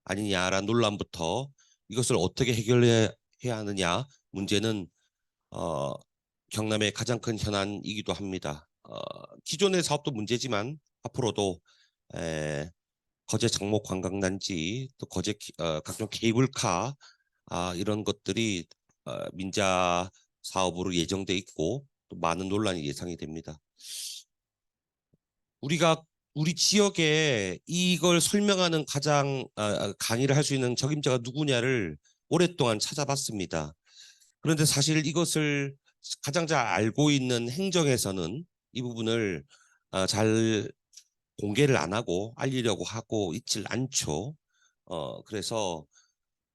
아니냐라는 논란부터 이것을 어떻게 해결해야 하느냐 문제는 어, 경남의 가장 큰 현안이기도 합니다. 기존의 사업도 문제지만 앞으로도 에, 거제 장목 관광단지 또 거제 각종 케이블카 이런 것들이 민자 사업으로 예정돼 있고 또 많은 논란이 예상이 됩니다. 우리가 우리 지역에 이걸 설명하는 가장 강의를 할 수 있는 적임자가 누구냐를 오랫동안 찾아봤습니다. 그런데 사실 이것을 가장 잘 알고 있는 행정에서는 이 부분을 잘 공개를 안 하고 알리려고 하고 있질 않죠. 그래서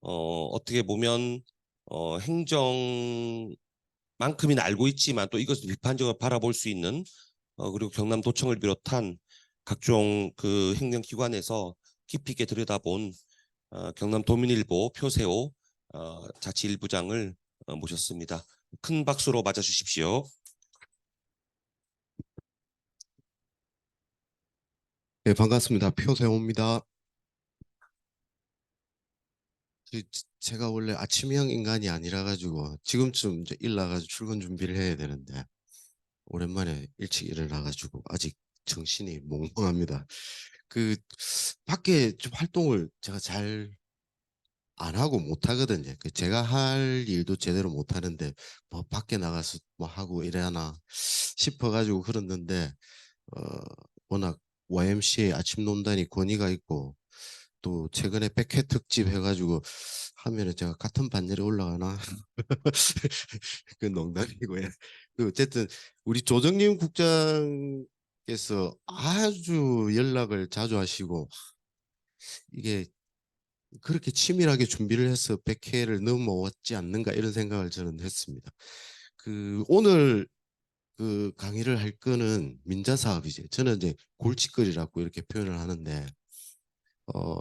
어떻게 보면 행정만큼이나 알고 있지만 또 이것을 비판적으로 바라볼 수 있는 그리고 경남도청을 비롯한 각종 그 행정기관에서 깊이 있게 들여다본 경남도민일보 표세호 자치일부장을 모셨습니다. 큰 박수로 맞아주십시오. 네, 반갑습니다. 표세호입니다. 제가 원래 아침형 인간이 아니라 가지고 지금쯤 이제 일 나가지고 출근 준비를 해야 되는데 오랜만에 일찍 일어나 가지고 아직 정신이 몽롱합니다. 그 밖에 좀 활동을 제가 잘 안 하고 못 하거든요. 제가 할 일도 제대로 못 하는데 뭐 밖에 나가서 뭐 하고 이래나 싶어 가지고 그랬는데 어 워낙 YMCA 아침 논단이 권위가 있고 또 최근에 100회 특집 해가지고 하면은 제가 같은 반열에 올라가나 그 농담이고요. 어쨌든 우리 조정림 국장께서 아주 연락을 자주 하시고 이게 그렇게 치밀하게 준비를 해서 100회를 넘어왔지 않는가 이런 생각을 저는 했습니다. 오늘 그 강의를 할 거는 민자 사업이죠. 저는 이제 골칫거리라고 이렇게 표현을 하는데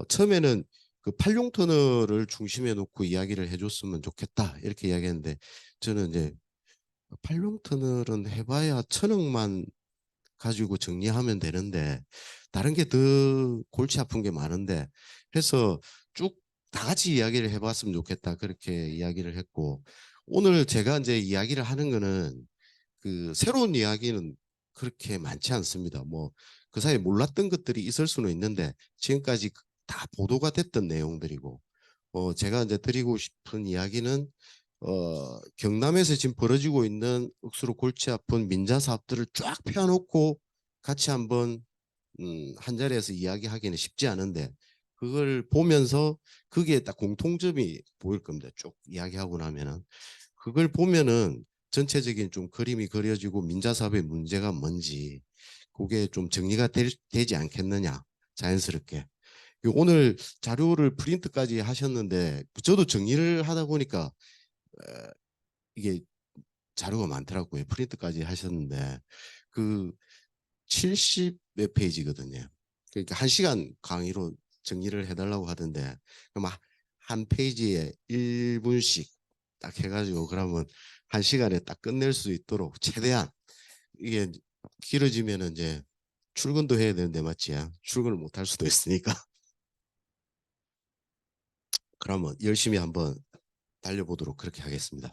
처음에는 그 팔룡 터널을 중심에 놓고 이야기를 해줬으면 좋겠다 이렇게 이야기했는데 저는 이제 팔룡 터널은 해봐야 1,000억만 가지고 정리하면 되는데 다른 게 더 골치 아픈 게 많은데 해서 쭉 다 같이 이야기를 해봤으면 좋겠다 그렇게 이야기를 했고 오늘 제가 이제 이야기를 하는 거는 그 새로운 이야기는 그렇게 많지 않습니다. 뭐 그 사이에 몰랐던 것들이 있을 수는 있는데 지금까지 다 보도가 됐던 내용들이고 제가 이제 드리고 싶은 이야기는 경남에서 지금 벌어지고 있는 억수로 골치 아픈 민자 사업들을 쫙 펴놓고 같이 한번 한 자리에서 이야기하기는 쉽지 않은데 그걸 보면서 그게 딱 공통점이 보일 겁니다. 쭉 이야기하고 나면은 그걸 보면은 전체적인 좀 그림이 그려지고 민자 사업의 문제가 뭔지 그게 좀 정리가 되지 않겠느냐 자연스럽게 오늘 자료를 프린트까지 하셨는데 저도 정리를 하다 보니까 이게 자료가 많더라고요. 프린트까지 하셨는데 그 70 몇 페이지거든요. 그러니까 1시간 강의로 정리를 해달라고 하던데 한 페이지에 1분씩 딱 해가지고 그러면 1시간에 딱 끝낼 수 있도록 최대한 이게 길어지면은 이제 출근도 해야 되는데 맞지? 출근을 못 할 수도 있으니까 그러면 열심히 한번 달려보도록 그렇게 하겠습니다.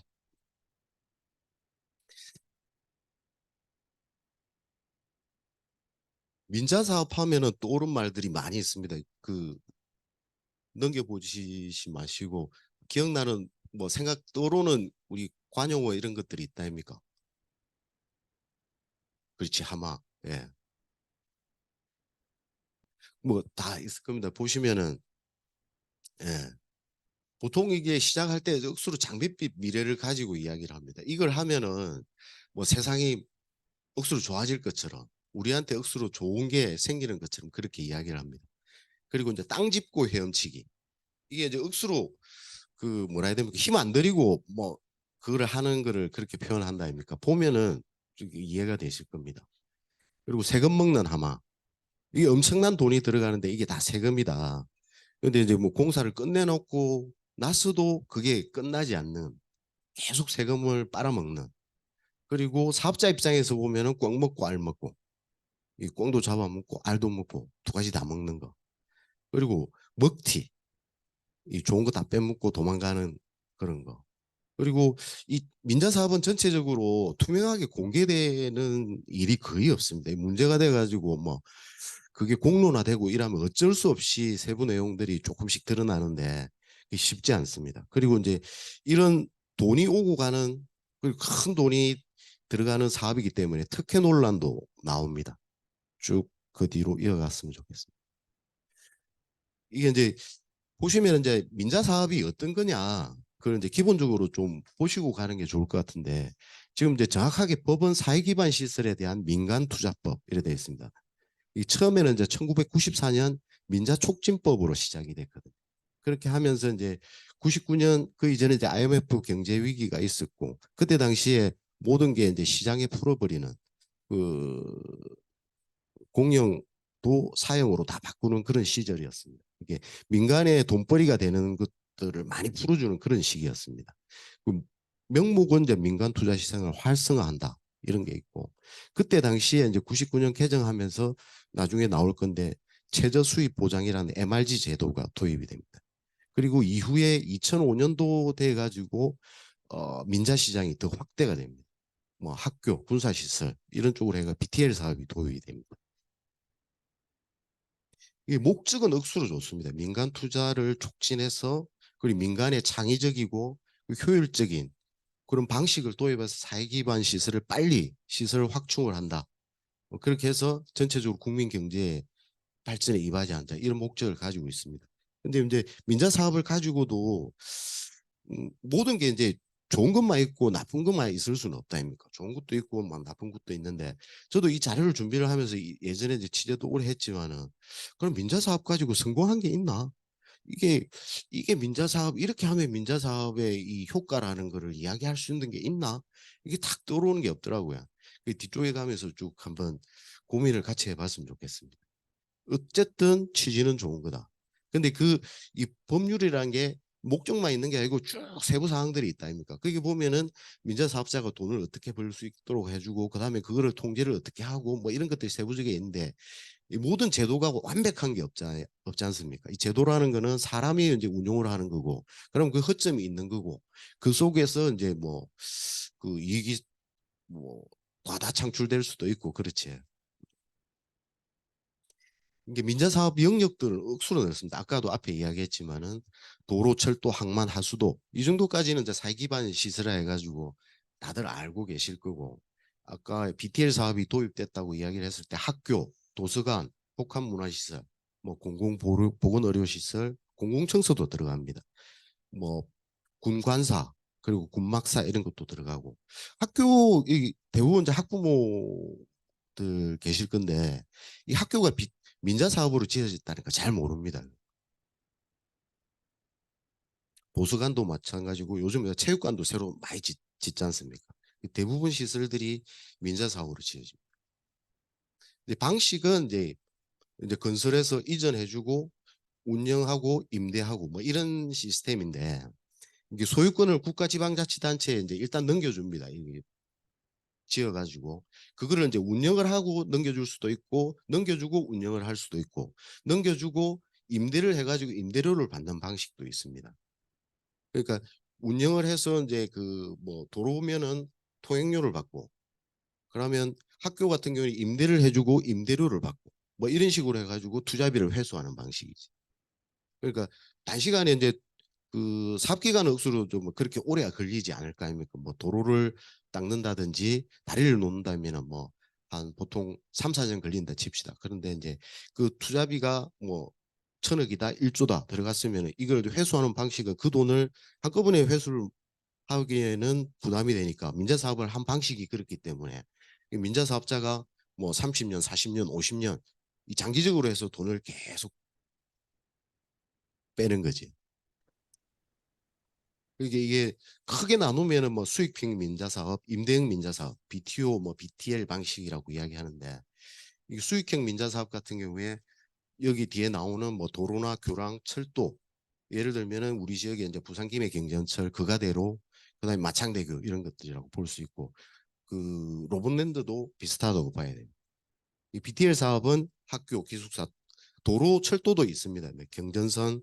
민자 사업하면은 떠오른 말들이 많이 있습니다. 넘겨보시지 마시고 기억나는 뭐 생각 떠오르는 우리 관용어 이런 것들이 있다 아닙니까? 그렇지 하마. 예. 뭐 다 있을 겁니다. 보시면은 예. 보통 이게 시작할 때 억수로 장밋빛 미래를 가지고 이야기를 합니다. 이걸 하면은 뭐 세상이 억수로 좋아질 것처럼 우리한테 억수로 좋은 게 생기는 것처럼 그렇게 이야기를 합니다. 그리고 이제 땅 짚고 헤엄치기. 이게 이제 억수로 그 뭐라 해야 됩니까? 힘 안 들이고 뭐 그걸 하는 거를 그렇게 표현한다 아닙니까? 보면은 좀 이해가 되실 겁니다. 그리고 세금 먹는 하마. 이게 엄청난 돈이 들어가는데 이게 다 세금이다. 근데 이제 뭐 공사를 끝내놓고 났어도 그게 끝나지 않는 계속 세금을 빨아먹는. 그리고 사업자 입장에서 보면은 꽝 먹고 알 먹고 이 꽝도 잡아먹고 알도 먹고 두 가지 다 먹는 거. 그리고 먹튀. 이 좋은 거 다 빼먹고 도망가는 그런 거. 그리고 이 민자 사업은 전체적으로 투명하게 공개되는 일이 거의 없습니다. 문제가 돼가지고 뭐 그게 공론화되고 이러면 어쩔 수 없이 세부 내용들이 조금씩 드러나는데 쉽지 않습니다. 그리고 이제 이런 돈이 오고 가는 그리고 큰 돈이 들어가는 사업이기 때문에 특혜 논란도 나옵니다. 쭉 그 뒤로 이어갔으면 좋겠습니다. 이게 이제 보시면 이제 민자 사업이 어떤 거냐, 그걸 이제 기본적으로 좀 보시고 가는 게 좋을 것 같은데, 지금 이제 정확하게 법은 사회 기반 시설에 대한 민간 투자법 이래 되어 있습니다. 이 처음에는 이제 1994년 민자 촉진법으로 시작이 됐거든요. 그렇게 하면서 이제 99년 그 이전에 이제 IMF 경제 위기가 있었고, 그때 당시에 모든 게 이제 시장에 풀어버리는 그 공영도 사형으로 다 바꾸는 그런 시절이었습니다. 이게 민간의 돈벌이가 되는 것들을 많이 풀어주는 그런 시기였습니다. 그 명목은 이제 민간 투자 시장을 활성화한다 이런 게 있고, 그때 당시에 이제 99년 개정하면서 나중에 나올 건데 최저 수입 보장이라는 MRG 제도가 도입이 됩니다. 그리고 이후에 2005년도 돼 가지고 민자 시장이 더 확대가 됩니다. 뭐 학교, 군사시설 이런 쪽으로 해가 BTL 사업이 도입이 됩니다. 이 목적은 억수로 좋습니다. 민간 투자를 촉진해서 그리고 민간의 창의적이고 효율적인 그런 방식을 도입해서 사회 기반 시설을 빨리 시설 확충을 한다. 그렇게 해서 전체적으로 국민 경제 발전에 이바지한다. 이런 목적을 가지고 있습니다. 근데 이제 민자 사업을 가지고도 모든 게 이제 좋은 것만 있고 나쁜 것만 있을 수는 없다 아닙니까? 좋은 것도 있고 막 나쁜 것도 있는데, 저도 이 자료를 준비를 하면서 예전에 이제 취재도 오래 했지만은 그럼 민자 사업 가지고 성공한 게 있나? 이게 이게 민자 사업 이렇게 하면 민자 사업의 이 효과라는 거를 이야기할 수 있는 게 있나? 이게 탁 떠오르는 게 없더라고요. 그 뒤쪽에 가면서 쭉 한번 고민을 같이 해봤으면 좋겠습니다. 어쨌든 취지는 좋은 거다. 근데 그 이 법률이라는 게 목적만 있는 게 아니고 쭉 세부 사항들이 있다 아닙니까? 거기 보면은 민자 사업자가 돈을 어떻게 벌 수 있도록 해주고 그다음에 그거를 통제를 어떻게 하고 뭐 이런 것들이 세부적에 있는데, 이 모든 제도가 완벽한 게 없지 않습니까? 이 제도라는 거는 사람이 이제 운용을 하는 거고, 그럼 그 허점이 있는 거고, 그 속에서 이제 뭐 그 이익이 뭐 과다 창출될 수도 있고 그렇지. 이게 민자사업 영역들을 억수로 넓습니다. 아까도 앞에 이야기했지만은 도로, 철도, 항만, 하수도 이 정도까지는 이제 사회 기반 시설화 해가지고 다들 알고 계실 거고, 아까 BTL 사업이 도입됐다고 이야기를 했을 때 학교, 도서관, 복합 문화시설, 뭐 공공보건 의료시설, 공공청소도 들어갑니다. 뭐 군관사 그리고 군막사 이런 것도 들어가고, 학교 이 대부분 이제 학부모들 계실 건데 이 학교가 민자 사업으로 지어졌다니까 잘 모릅니다. 보수관도 마찬가지고 요즘 체육관도 새로 많이 짓지 않습니까? 대부분 시설들이 민자 사업으로 지어집니다. 근데 방식은 이제 건설해서 이전해주고 운영하고 임대하고 뭐 이런 시스템인데, 이게 소유권을 국가지방자치단체에 이제 일단 넘겨줍니다. 이게 지어가지고 그거를 이제 운영을 하고 넘겨줄 수도 있고, 넘겨주고 운영을 할 수도 있고, 넘겨주고 임대를 해가지고 임대료를 받는 방식도 있습니다. 그러니까 운영을 해서 이제 그 뭐 도로면은 통행료를 받고, 그러면 학교 같은 경우는 임대를 해주고 임대료를 받고 뭐 이런 식으로 해가지고 투자비를 회수하는 방식이지. 그러니까 단시간에 이제 그 사업기간 억수로 좀 그렇게 오래 걸리지 않을 거 아닙니까? 뭐 도로를 닦는다든지 다리를 놓는다면 뭐 한 보통 3, 4년 걸린다 칩시다. 그런데 이제 그 투자비가 뭐 1,000억이다, 1조다 들어갔으면 이걸 회수하는 방식은 그 돈을 한꺼번에 회수를 하기에는 부담이 되니까 민자 사업을 한 방식이 그렇기 때문에 민자 사업자가 뭐 30년, 40년, 50년 이 장기적으로 해서 돈을 계속 빼는 거지. 이게 크게 나누면은 뭐 수익형 민자 사업, 임대형 민자 사업, BTO 뭐 BTL 방식이라고 이야기하는데, 이 수익형 민자 사업 같은 경우에 여기 뒤에 나오는 뭐 도로나 교랑, 철도, 예를 들면은 우리 지역에 이제 부산 김해 경전철, 그가대로, 그다음에 마창대교 이런 것들이라고 볼 수 있고, 그 로봇랜드도 비슷하다고 봐야 돼요. 이 BTL 사업은 학교, 기숙사, 도로, 철도도 있습니다. 경전선,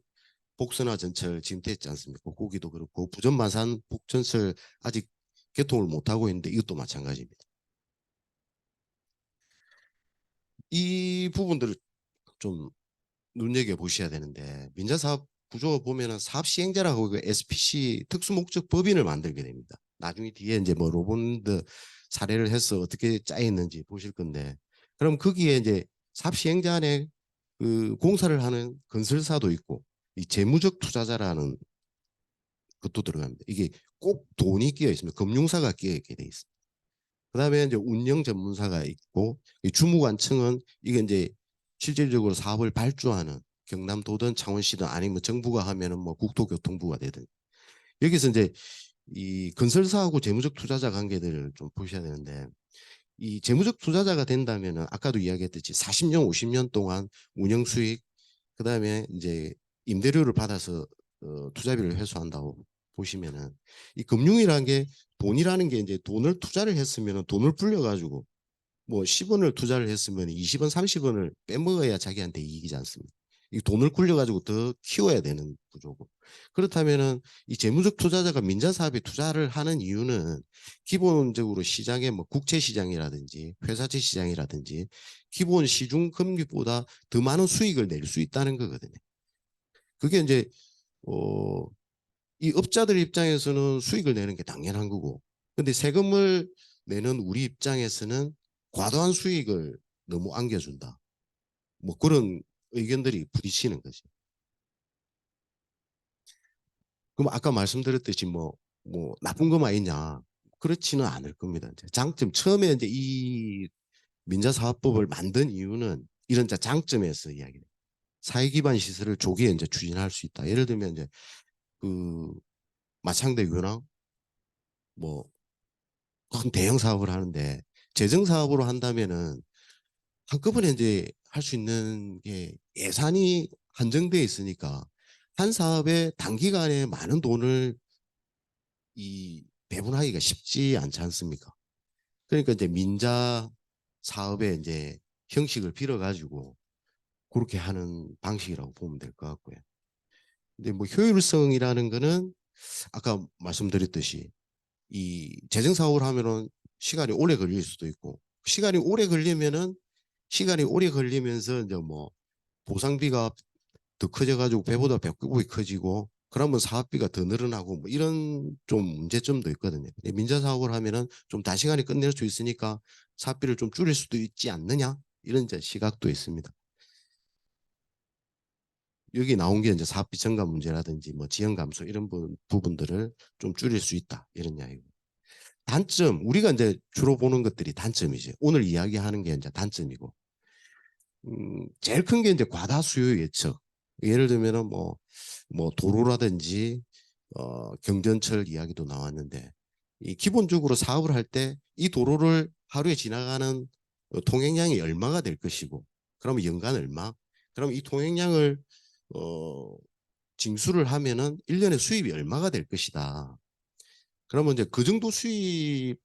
복선화 전철 지금 됐지 않습니까? 거기도 그렇고 부천 마산 북전철 아직 개통을 못 하고 있는데 이것도 마찬가지입니다. 이 부분들을 좀 눈여겨 보셔야 되는데 민자사업 구조 보면은 사업 시행자라고 그 SPC 특수목적 법인을 만들게 됩니다. 나중에 뒤에 이제 뭐 로본드 사례를 해서 어떻게 짜 있는지 보실 건데 그럼 거기에 이제 사업 시행자 안에 그 공사를 하는 건설사도 있고 이 재무적 투자자라는 것도 들어갑니다. 이게 꼭 돈이 끼어 있습니다. 금융사가 끼어 있게 돼 있습니다. 그다음에 이제 운영 전문사가 있고 이 주무관청은 이게 이제 실질적으로 사업을 발주하는 경남도든 창원시든 아니면 정부가 하면은 뭐 국토교통부가 되든 여기서 이제 이 건설사하고 재무적 투자자 관계들을 좀 보셔야 되는데 이 재무적 투자자가 된다면은 아까도 이야기했듯이 40년 50년 동안 운영 수익 그다음에 이제 임대료를 받아서 투자비를 회수한다고 보시면은 이 금융이라는 게 돈이라는 게 이제 돈을 투자를 했으면은 돈을 불려가지고 뭐 10원을 투자를 했으면 20원, 30원을 빼먹어야 자기한테 이익이지 않습니까? 이 돈을 굴려가지고 더 키워야 되는 구조고. 그렇다면은 이 재무적 투자자가 민자 사업에 투자를 하는 이유는 기본적으로 시장에 뭐 국채 시장이라든지 회사채 시장이라든지 기본 시중 금리보다 더 많은 수익을 낼 수 있다는 거거든요. 그게 이제 어, 이 업자들 입장에서는 수익을 내는 게 당연한 거고, 근데 세금을 내는 우리 입장에서는 과도한 수익을 너무 안겨준다. 뭐 그런 의견들이 부딪히는 거죠. 그럼 아까 말씀드렸듯이 뭐 나쁜 것만 있냐? 그렇지는 않을 겁니다. 이제 장점 처음에 이제 이 민자사업법을 만든 이유는 이런 장점에서 이야기해요. 사회 기반 시설을 조기에 이제 추진할 수 있다. 예를 들면 이제 그 마창대 교랑 뭐 큰 대형 사업을 하는데 재정 사업으로 한다면은 한꺼번에 이제 할 수 있는 게 예산이 한정돼 있으니까 한 사업에 단기간에 많은 돈을 이 배분하기가 쉽지 않지 않습니까? 그러니까 이제 민자 사업의 이제 형식을 빌어가지고 그렇게 하는 방식이라고 보면 될 것 같고요. 근데 뭐 효율성이라는 거는 아까 말씀드렸듯이 이 재정 사업을 하면은 시간이 오래 걸릴 수도 있고 시간이 오래 걸리면서 이제 뭐 보상비가 더 커져가지고 배보다 배꼽이 커지고 그러면 사업비가 더 늘어나고 뭐 이런 좀 문제점도 있거든요. 민자 사업을 하면은 좀 단시간에 끝낼 수 있으니까 사업비를 좀 줄일 수도 있지 않느냐 이런 이제 시각도 있습니다. 여기 나온 게 이제 사업비 증가 문제라든지 뭐 지연 감소 이런 부분들을 좀 줄일 수 있다 이런 이야기고. 단점 우리가 이제 주로 보는 것들이 단점이지. 오늘 이야기하는 게 이제 단점이고. 제일 큰 게 이제 과다 수요 예측. 예를 들면은 뭐 도로라든지 경전철 이야기도 나왔는데 이 기본적으로 사업을 할 때 이 도로를 하루에 지나가는 통행량이 얼마가 될 것이고 그러면 연간 얼마? 그럼 이 통행량을 어, 징수를 하면은 1년에 수입이 얼마가 될 것이다. 그러면 이제 그 정도 수입을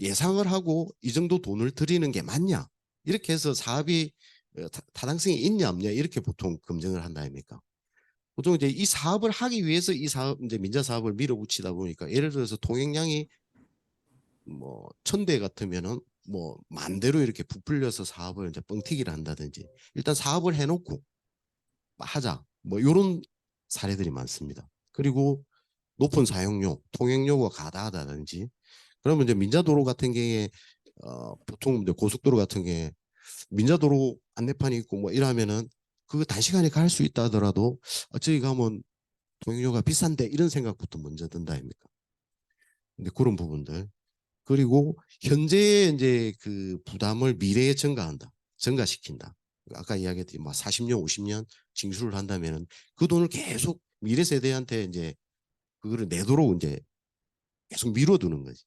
예상을 하고 이 정도 돈을 들이는 게 맞냐? 이렇게 해서 사업이 타당성이 있냐 없냐 이렇게 보통 검증을 한다 아닙니까? 보통 이제 이 사업을 하기 위해서 이 사업 이제 민자 사업을 밀어붙이다 보니까 예를 들어서 통행량이 뭐 1,000대 같으면은 뭐 만대로 이렇게 부풀려서 사업을 이제 뻥튀기를 한다든지 일단 사업을 해놓고 하자 뭐 이런 사례들이 많습니다. 그리고 높은 사용료, 통행료가 과다하다든지 그러면 이제 민자도로 같은 경우에 보통 이제 고속도로 같은 경우에 민자도로 안내판이 있고 뭐 이러면은 그 단시간에 갈 수 있다 하더라도 저기 가면 통행료가 비싼데 이런 생각부터 먼저 든다 아닙니까? 근데 그런 부분들 그리고 현재 이제 그 부담을 미래에 증가시킨다. 아까 이야기했듯이 막 40년, 50년 징수를 한다면은 그 돈을 계속 미래 세대한테 이제 그거를 내도록 이제 계속 미뤄두는 거지.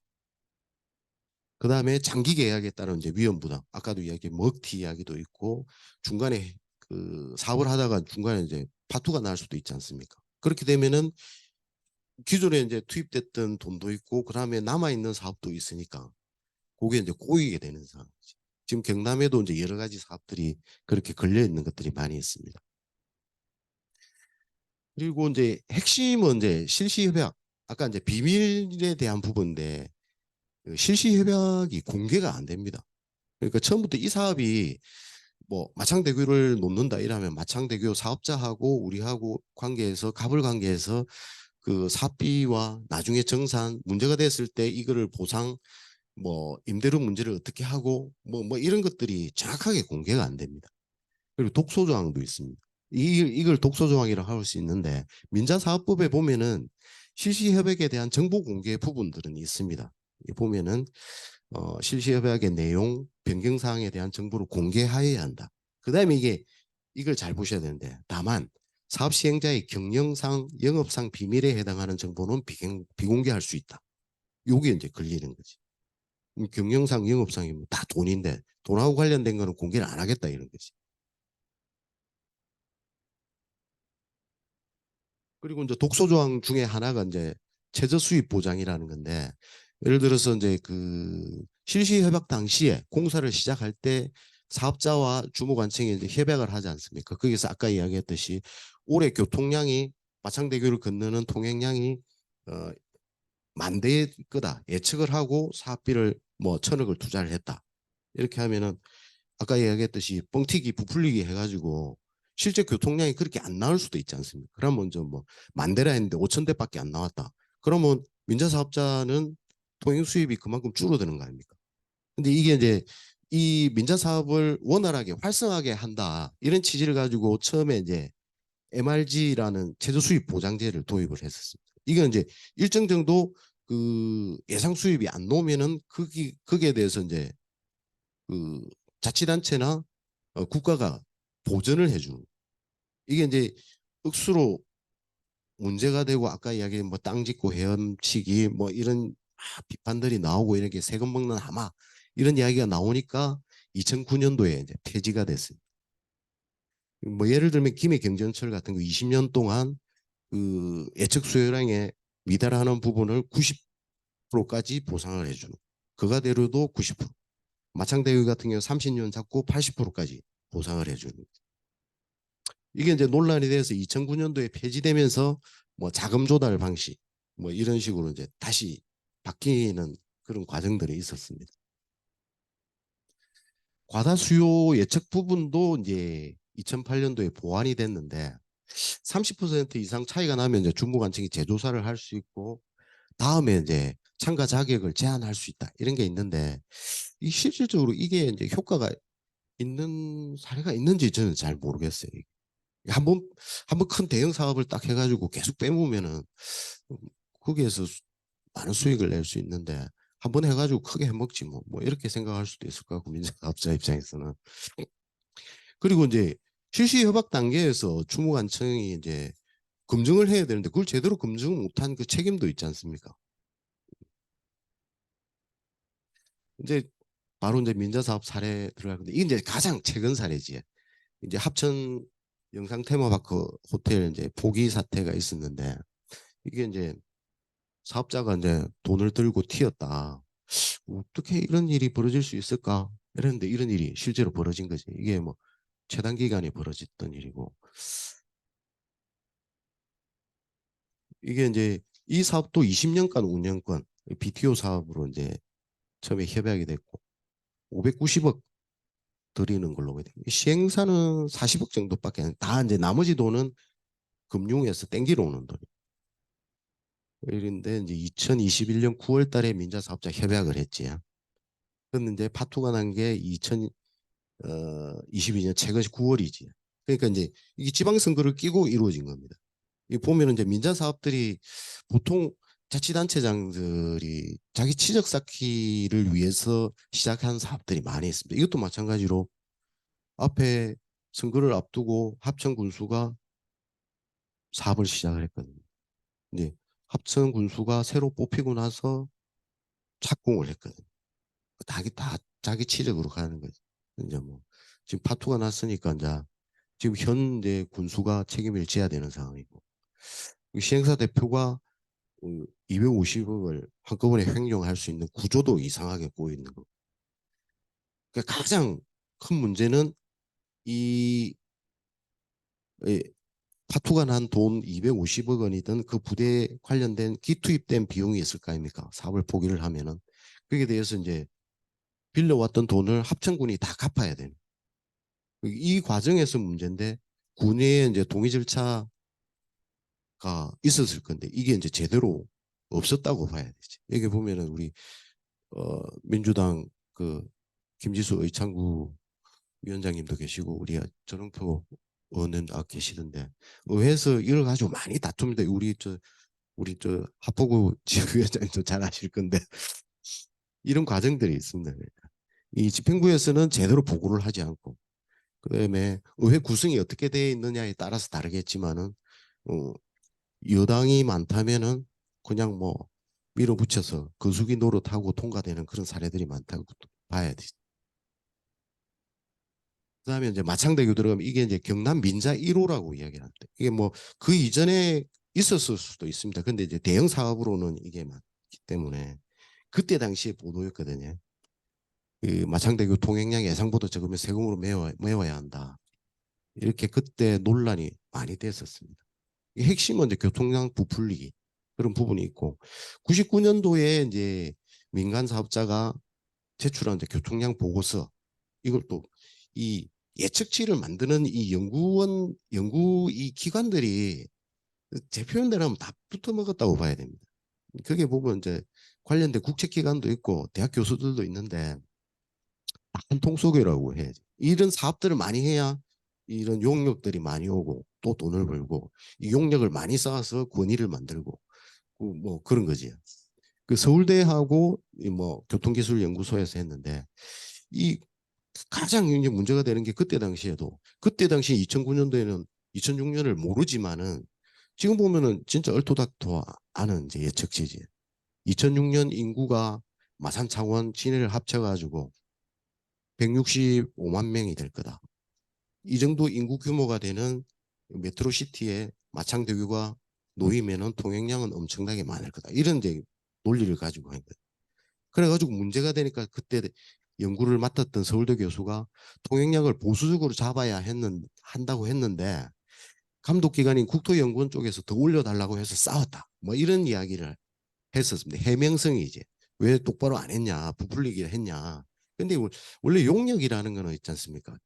그 다음에 장기 계약에 따른 이제 위험 부담. 아까도 이야기 먹튀 이야기도 있고 중간에 그 사업을 하다가 중간에 이제 파투가 날 수도 있지 않습니까? 그렇게 되면은 기존에 이제 투입됐던 돈도 있고 그다음에 남아 있는 사업도 있으니까 그게 이제 꼬이게 되는 상황이지. 지금 경남에도 이제 여러 가지 사업들이 그렇게 걸려 있는 것들이 많이 있습니다. 그리고 이제 핵심은 이제 실시 협약. 아까 이제 비밀에 대한 부분인데 그 실시 협약이 공개가 안 됩니다. 그러니까 처음부터 이 사업이 뭐 마창대교를 놓는다 이러면 마창대교 사업자하고 우리하고 관계에서 갑을 관계에서 그 사비와 나중에 정산 문제가 됐을 때 이거를 보상 뭐 임대료 문제를 어떻게 하고 뭐 이런 것들이 정확하게 공개가 안 됩니다. 그리고 독소 조항도 있습니다. 이걸 독소 조항이라고 할 수 있는데 민자사업법에 보면은 실시 협약에 대한 정보 공개 부분들은 있습니다. 보면은 실시 협약의 내용, 변경 사항에 대한 정보를 공개하여야 한다. 그다음에 이걸 잘 보셔야 되는데 다만 사업 시행자의 경영상, 영업상 비밀에 해당하는 정보는 비공개할 수 있다. 요게 이제 걸리는 거지. 경영상, 영업상이 다 돈인데 돈하고 관련된 거는 공개를 안 하겠다 이런 거지. 그리고 이제 독소 조항 중에 하나가 이제 최저 수입 보장이라는 건데 예를 들어서 이제 그 실시 협약 당시에 공사를 시작할 때 사업자와 주무관청이 이제 협약을 하지 않습니까? 거기서 아까 이야기했듯이 올해 교통량이 마창대교를 건너는 통행량이 어, 만 대일 거다 예측을 하고 사업비를 뭐 1,000억을 투자를 했다. 이렇게 하면은 아까 이야기했듯이 뻥튀기 부풀리기 해가지고 실제 교통량이 그렇게 안 나올 수도 있지 않습니까? 그러면 뭐 만 대라 했는데 5천 대밖에 안 나왔다. 그러면 민자 사업자는 통행 수입이 그만큼 줄어드는 거 아닙니까? 근데 이게 이제 이 민자 사업을 원활하게 활성하게 한다 이런 취지를 가지고 처음에 이제 MRG라는 최저 수입 보장제를 도입을 했었습니다. 이게 이제 일정 정도 그 예상 수입이 안 나오면은 거기에 대해서 이제 그 자치단체나 국가가 보전을 해주는 이게 이제 억수로 문제가 되고 아까 이야기한 뭐 땅 짓고 헤엄치기 뭐 이런 비판들이 나오고 이렇게 세금 먹는 하마 이런 이야기가 나오니까 2009년도에 이제 폐지가 됐습니다. 뭐 예를 들면 김해경전철 같은 거 20년 동안 그 예측 수요량에 미달하는 부분을 90%까지 보상을 해주는 그가대로도 90% 마창대유 같은 경우 30년 잡고 80%까지 보상을 해주는 이게 이제 논란이 돼서 2009년도에 폐지되면서 뭐 자금 조달 방식 뭐 이런 식으로 이제 다시 바뀌는 그런 과정들이 있었습니다. 과다 수요 예측 부분도 이제 2008년도에 보완이 됐는데 30% 이상 차이가 나면 이제 중부관청이 재조사를 할 수 있고 다음에 이제 참가 자격을 제한할 수 있다 이런 게 있는데 이 실질적으로 이게 이제 효과가 있는 사례가 있는지 저는 잘 모르겠어요. 한번 한번 큰 대형 사업을 딱 해가지고 계속 빼보면은 거기에서 많은 수익을 낼 수 있는데 한번 해가지고 크게 해먹지 뭐 이렇게 생각할 수도 있을 것 같고 민사업자 입장에서는 그리고 이제 실시 협약 단계에서 주무관청이 이제 검증을 해야 되는데 그걸 제대로 검증 못한 그 책임도 있지 않습니까? 이제 바로 이제 민자사업 사례 들어갈 건데 이게 이제 가장 최근 사례지. 이제 합천 영상 테마파크 호텔 이제 포기 사태가 있었는데 이게 이제 사업자가 이제 돈을 들고 튀었다. 어떻게 이런 일이 벌어질 수 있을까? 이랬는데 이런 일이 실제로 벌어진 거지. 이게 뭐 최단 기간에 벌어졌던 일이고 이게 이제 이 사업도 20년간 운영권 BTO 사업으로 이제 처음에 협약이 됐고 590억 드리는 걸로 시행사는 40억 정도밖에 다 이제 나머지 돈은 금융에서 땡기러 오는 돈. 이런데 이제 2021년 9월 달에 민자 사업자 협약을 했지. 그런데 이제 파토가 난 게 2022년 최근 9월이지. 그러니까 이제 이게 지방선거를 끼고 이루어진 겁니다. 이 보면은 이제 민자 사업들이 보통 자치단체장들이 자기 치적 쌓기를 위해서 시작한 사업들이 많이 있습니다. 이것도 마찬가지로 앞에 선거를 앞두고 합천 군수가 사업을 시작을 했거든요. 이제 합천 군수가 새로 뽑히고 나서 착공을 했거든요. 다 자기 치적으로 가는 거죠. 이제 뭐 지금 파토가 났으니까 이제 지금 현재 군수가 책임을 져야 되는 상황이고 시행사 대표가 250억을 한꺼번에 횡령할 수 있는 구조도 이상하게 꼬여 있는 거. 그러니까 가장 큰 문제는 이 파투가 난 돈 250억 원이든 그 부대에 관련된 기투입된 비용이 있을 거 아닙니까? 사업을 포기를 하면은 거기에 대해서 이제 빌려왔던 돈을 합천군이 다 갚아야 되는. 이 과정에서 문제인데 군의 이제 동의 절차가 있었을 건데 이게 이제 제대로 없었다고 봐야 되지. 여기 보면은 우리 민주당 그 김지수 의창구 위원장님도 계시고 우리 전용표 의원은 계시는데 의회에서 이걸 가지고 많이 다툽니다. 우리 저 하포구 지휘위원장님도 잘 아실 건데 이런 과정들이 있습니다. 그러니까. 이 집행부에서는 제대로 보고를 하지 않고 그다음에 의회 구성이 어떻게 되어 있느냐에 따라서 다르겠지만은 어, 여당이 많다면은 그냥 뭐 밀어붙여서 거수기 노릇하고 통과되는 그런 사례들이 많다고 봐야 되죠. 그다음에 이제 마창대교 들어가면 이게 이제 경남 민자 1호라고 이야기를 합니다. 이게 뭐 그 이전에 있었을 수도 있습니다. 근데 이제 대형 사업으로는 이게 많기 때문에 그때 당시에 보도였거든요. 그 마창대교 통행량 예상보다 적으면 세금으로 메워야 한다. 이렇게 그때 논란이 많이 됐었습니다. 핵심은 이제 교통량 부풀리기 그런 부분이 있고 99년도에 이제 민간 사업자가 제출한 이제 교통량 보고서 이걸 또 이 예측치를 만드는 이 연구 이 기관들이 제 표현대로 하면 다 붙어먹었다고 봐야 됩니다. 그게 보면 이제 관련된 국책기관도 있고 대학 교수들도 있는데 한 통속이라고 해야지. 이런 사업들을 많이 해야 이런 용역들이 많이 오고 또 돈을 벌고 이 용역을 많이 쌓아서 권위를 만들고 뭐 그런 거지. 그 서울대하고 뭐 교통기술연구소에서 했는데 이 가장 이제 문제가 되는 게 그때 당시 2009년도에는 2006년을 모르지만은 지금 보면은 진짜 얼토닥토 않은 이제 예측치지. 2006년 인구가 마산, 창원, 진해를 합쳐가지고 165만 명이 될 거다. 이 정도 인구 규모가 되는 메트로시티에 마창대교가 놓이면은 통행량은 엄청나게 많을 거다. 이런 이제 논리를 가지고 한 거예요. 그래가지고 문제가 되니까 그때 연구를 맡았던 서울대 교수가 통행량을 보수적으로 잡아야 한다고 했는데 감독기관인 국토연구원 쪽에서 더 올려달라고 해서 싸웠다. 뭐 이런 이야기를 했었습니다. 해명성이지. 왜 똑바로 안 했냐, 부풀리기를 했냐. 근데 원래 용역이라는 거는 있지 않습니까?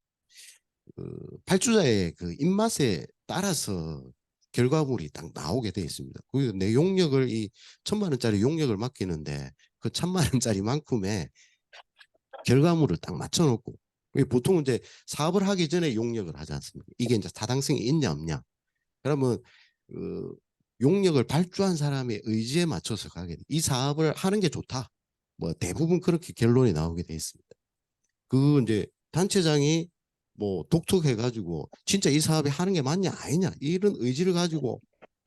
그 발주자의 그 입맛에 따라서 결과물이 딱 나오게 돼 있습니다. 그리고 내 용역을 이 1,000만 원짜리 용역을 맡기는데 그 1,000만 원짜리만큼의 결과물을 딱 맞춰놓고 보통 이제 사업을 하기 전에 용역을 하지 않습니까? 이게 이제 타당성이 있냐 없냐. 그러면 그 용역을 발주한 사람의 의지에 맞춰서 가게 돼. 이 사업을 하는 게 좋다. 뭐 대부분 그렇게 결론이 나오게 돼 있습니다. 그 이제 단체장이 뭐 독특해가지고 진짜 이 사업이 하는 게 맞냐 아니냐 이런 의지를 가지고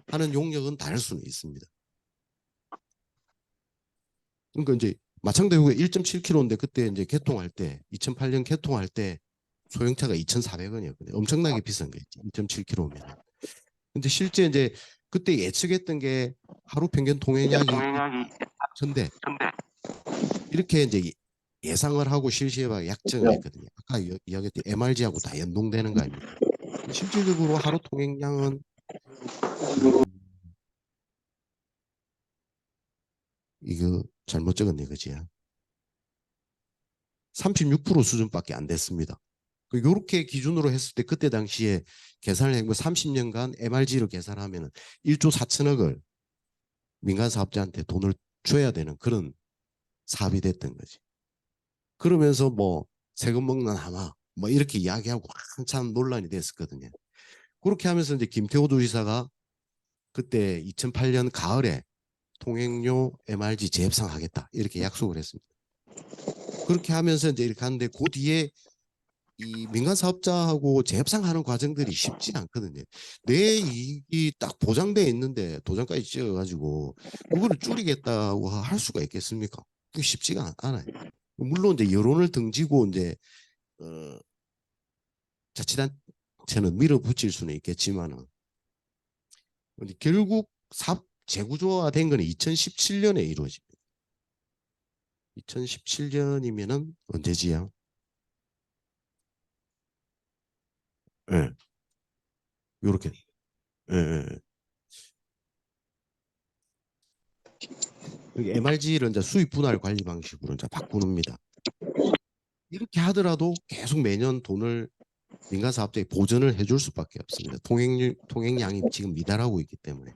하는 용역은 다를 수는 있습니다. 그러니까 이제 마창대교가 1.7km인데 그때 이제 개통할 때 2008년 개통할 때 소형차가 2,400원이었거든요. 엄청나게 비싼 게 2.7km면. 근데 실제 이제 그때 예측했던 게 하루 평균 통행량이 1,000대 이렇게 이제 예상을 하고 실시해봐 약정을 했거든요. 아까 이야기했던 MRG하고 다 연동되는 거 아닙니까? 실질적으로 하루 통행량은 음, 이거 잘못 적었네, 그지? 36% 수준밖에 안 됐습니다. 이렇게 기준으로 했을 때 그때 당시에 계산을 해보 30년간 MRG로 계산하면 1조 4천억을 민간 사업자한테 돈을 줘야 되는 그런 사업이 됐던 거지. 그러면서 뭐 세금 먹는 하마 뭐 이렇게 이야기하고 한참 논란이 됐었거든요. 그렇게 하면서 이제 김태호 도지사가 그때 2008년 가을에 통행료 MRG 재협상하겠다 이렇게 약속을 했습니다. 그렇게 하면서 이제 이렇게 하는데 그 뒤에 이 민간 사업자하고 재협상하는 과정들이 쉽지 않거든요. 내 이익이 딱 보장돼 있는데 도장까지 찍어가지고 그거를 줄이겠다고 할 수가 있겠습니까? 그게 쉽지가 않아요. 물론 이제 여론을 등지고 이제 어, 자치단체는 밀어붙일 수는 있겠지만은 결국 사업 재구조화된 건 2017년에 이루어집니다. 2017년이면은 언제지요? 예, 네, 요렇게 예, 예. MRG를 이제 수입 분할 관리 방식으로 이제 바꾸는니다. 이렇게 하더라도 계속 매년 돈을 민간 사업자에 보전을 해줄 수밖에 없습니다. 통행량이 지금 미달하고 있기 때문에.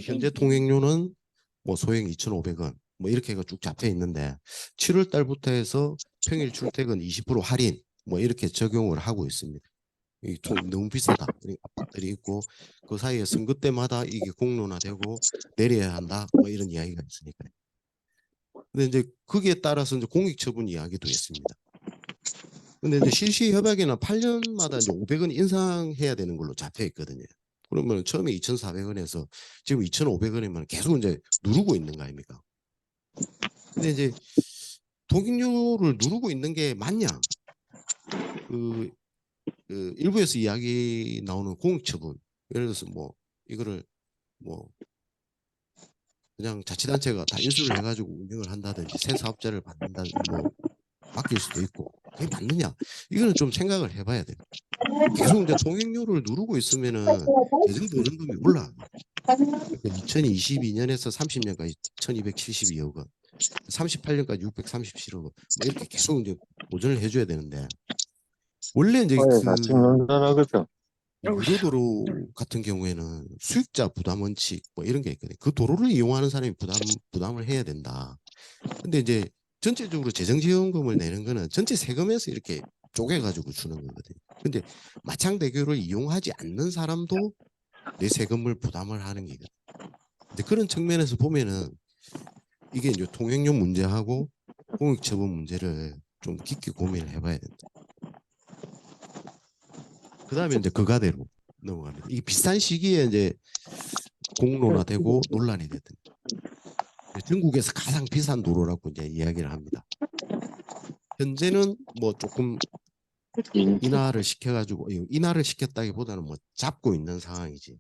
현재 통행료는 뭐 소액 2,500원 뭐 이렇게 쭉 잡혀 있는데 7월 달부터 해서 평일 출퇴근 20% 할인 뭐 이렇게 적용을 하고 있습니다. 너무 비싸다 이런 압박들이 있고 그 사이에 선거 때마다 이게 공론화되고 내려야 한다 뭐 이런 이야기가 있으니까요. 근데 이제 거기에 따라서 이제 공익처분 이야기도 했습니다. 근데 이제 실시 협약에는 8년마다 이제 500원 인상해야 되는 걸로 잡혀 있거든요. 그러면 처음에 2,400원에서 지금 2,500원이면 계속 이제 누르고 있는 거 아닙니까? 근데 이제 통행료를 누르고 있는 게 맞냐? 그, 그 일부에서 이야기 나오는 공익처분, 예를 들어서 뭐 이거를 뭐 그냥 자치단체가 다 인수를 해가지고 운영을 한다든지 새 사업자를 받는다 뭐 맡길 수도 있고 그게 맞느냐? 이거는 좀 생각을 해봐야 돼요. 계속 이제 통행료를 누르고 있으면은 재정 보증금이 올라갑니다. 그러니까 2022년에서 30년까지 1,272억 원, 38년까지 637억 원, 뭐 이렇게 계속 이제 보전을 해줘야 되는데 원래 이제 사회가 그 찍는다나 유료도로 같은 경우에는 수익자 부담 원칙 뭐 이런 게 있거든요. 그 도로를 이용하는 사람이 부담을 해야 된다. 근데 이제 전체적으로 재정지원금을 내는 거는 전체 세금에서 이렇게 쪼개가지고 주는 거거든요. 근데 마창대교를 이용하지 않는 사람도 내 세금을 부담을 하는 게 이제 그런 측면에서 보면은 이게 이제 통행료 문제하고 공익처분 문제를 좀 깊게 고민을 해봐야 된다. 그 다음에 이제 그가대로 넘어갑니다. 이 비슷한 시기에 이제 공론화되고 논란이 됐던 전국에서 가장 비싼 도로라고 이제 이야기를 합니다. 현재는 뭐 조금 인하를 시켜가지고 인하를 시켰다기보다는 뭐 잡고 있는 상황이지.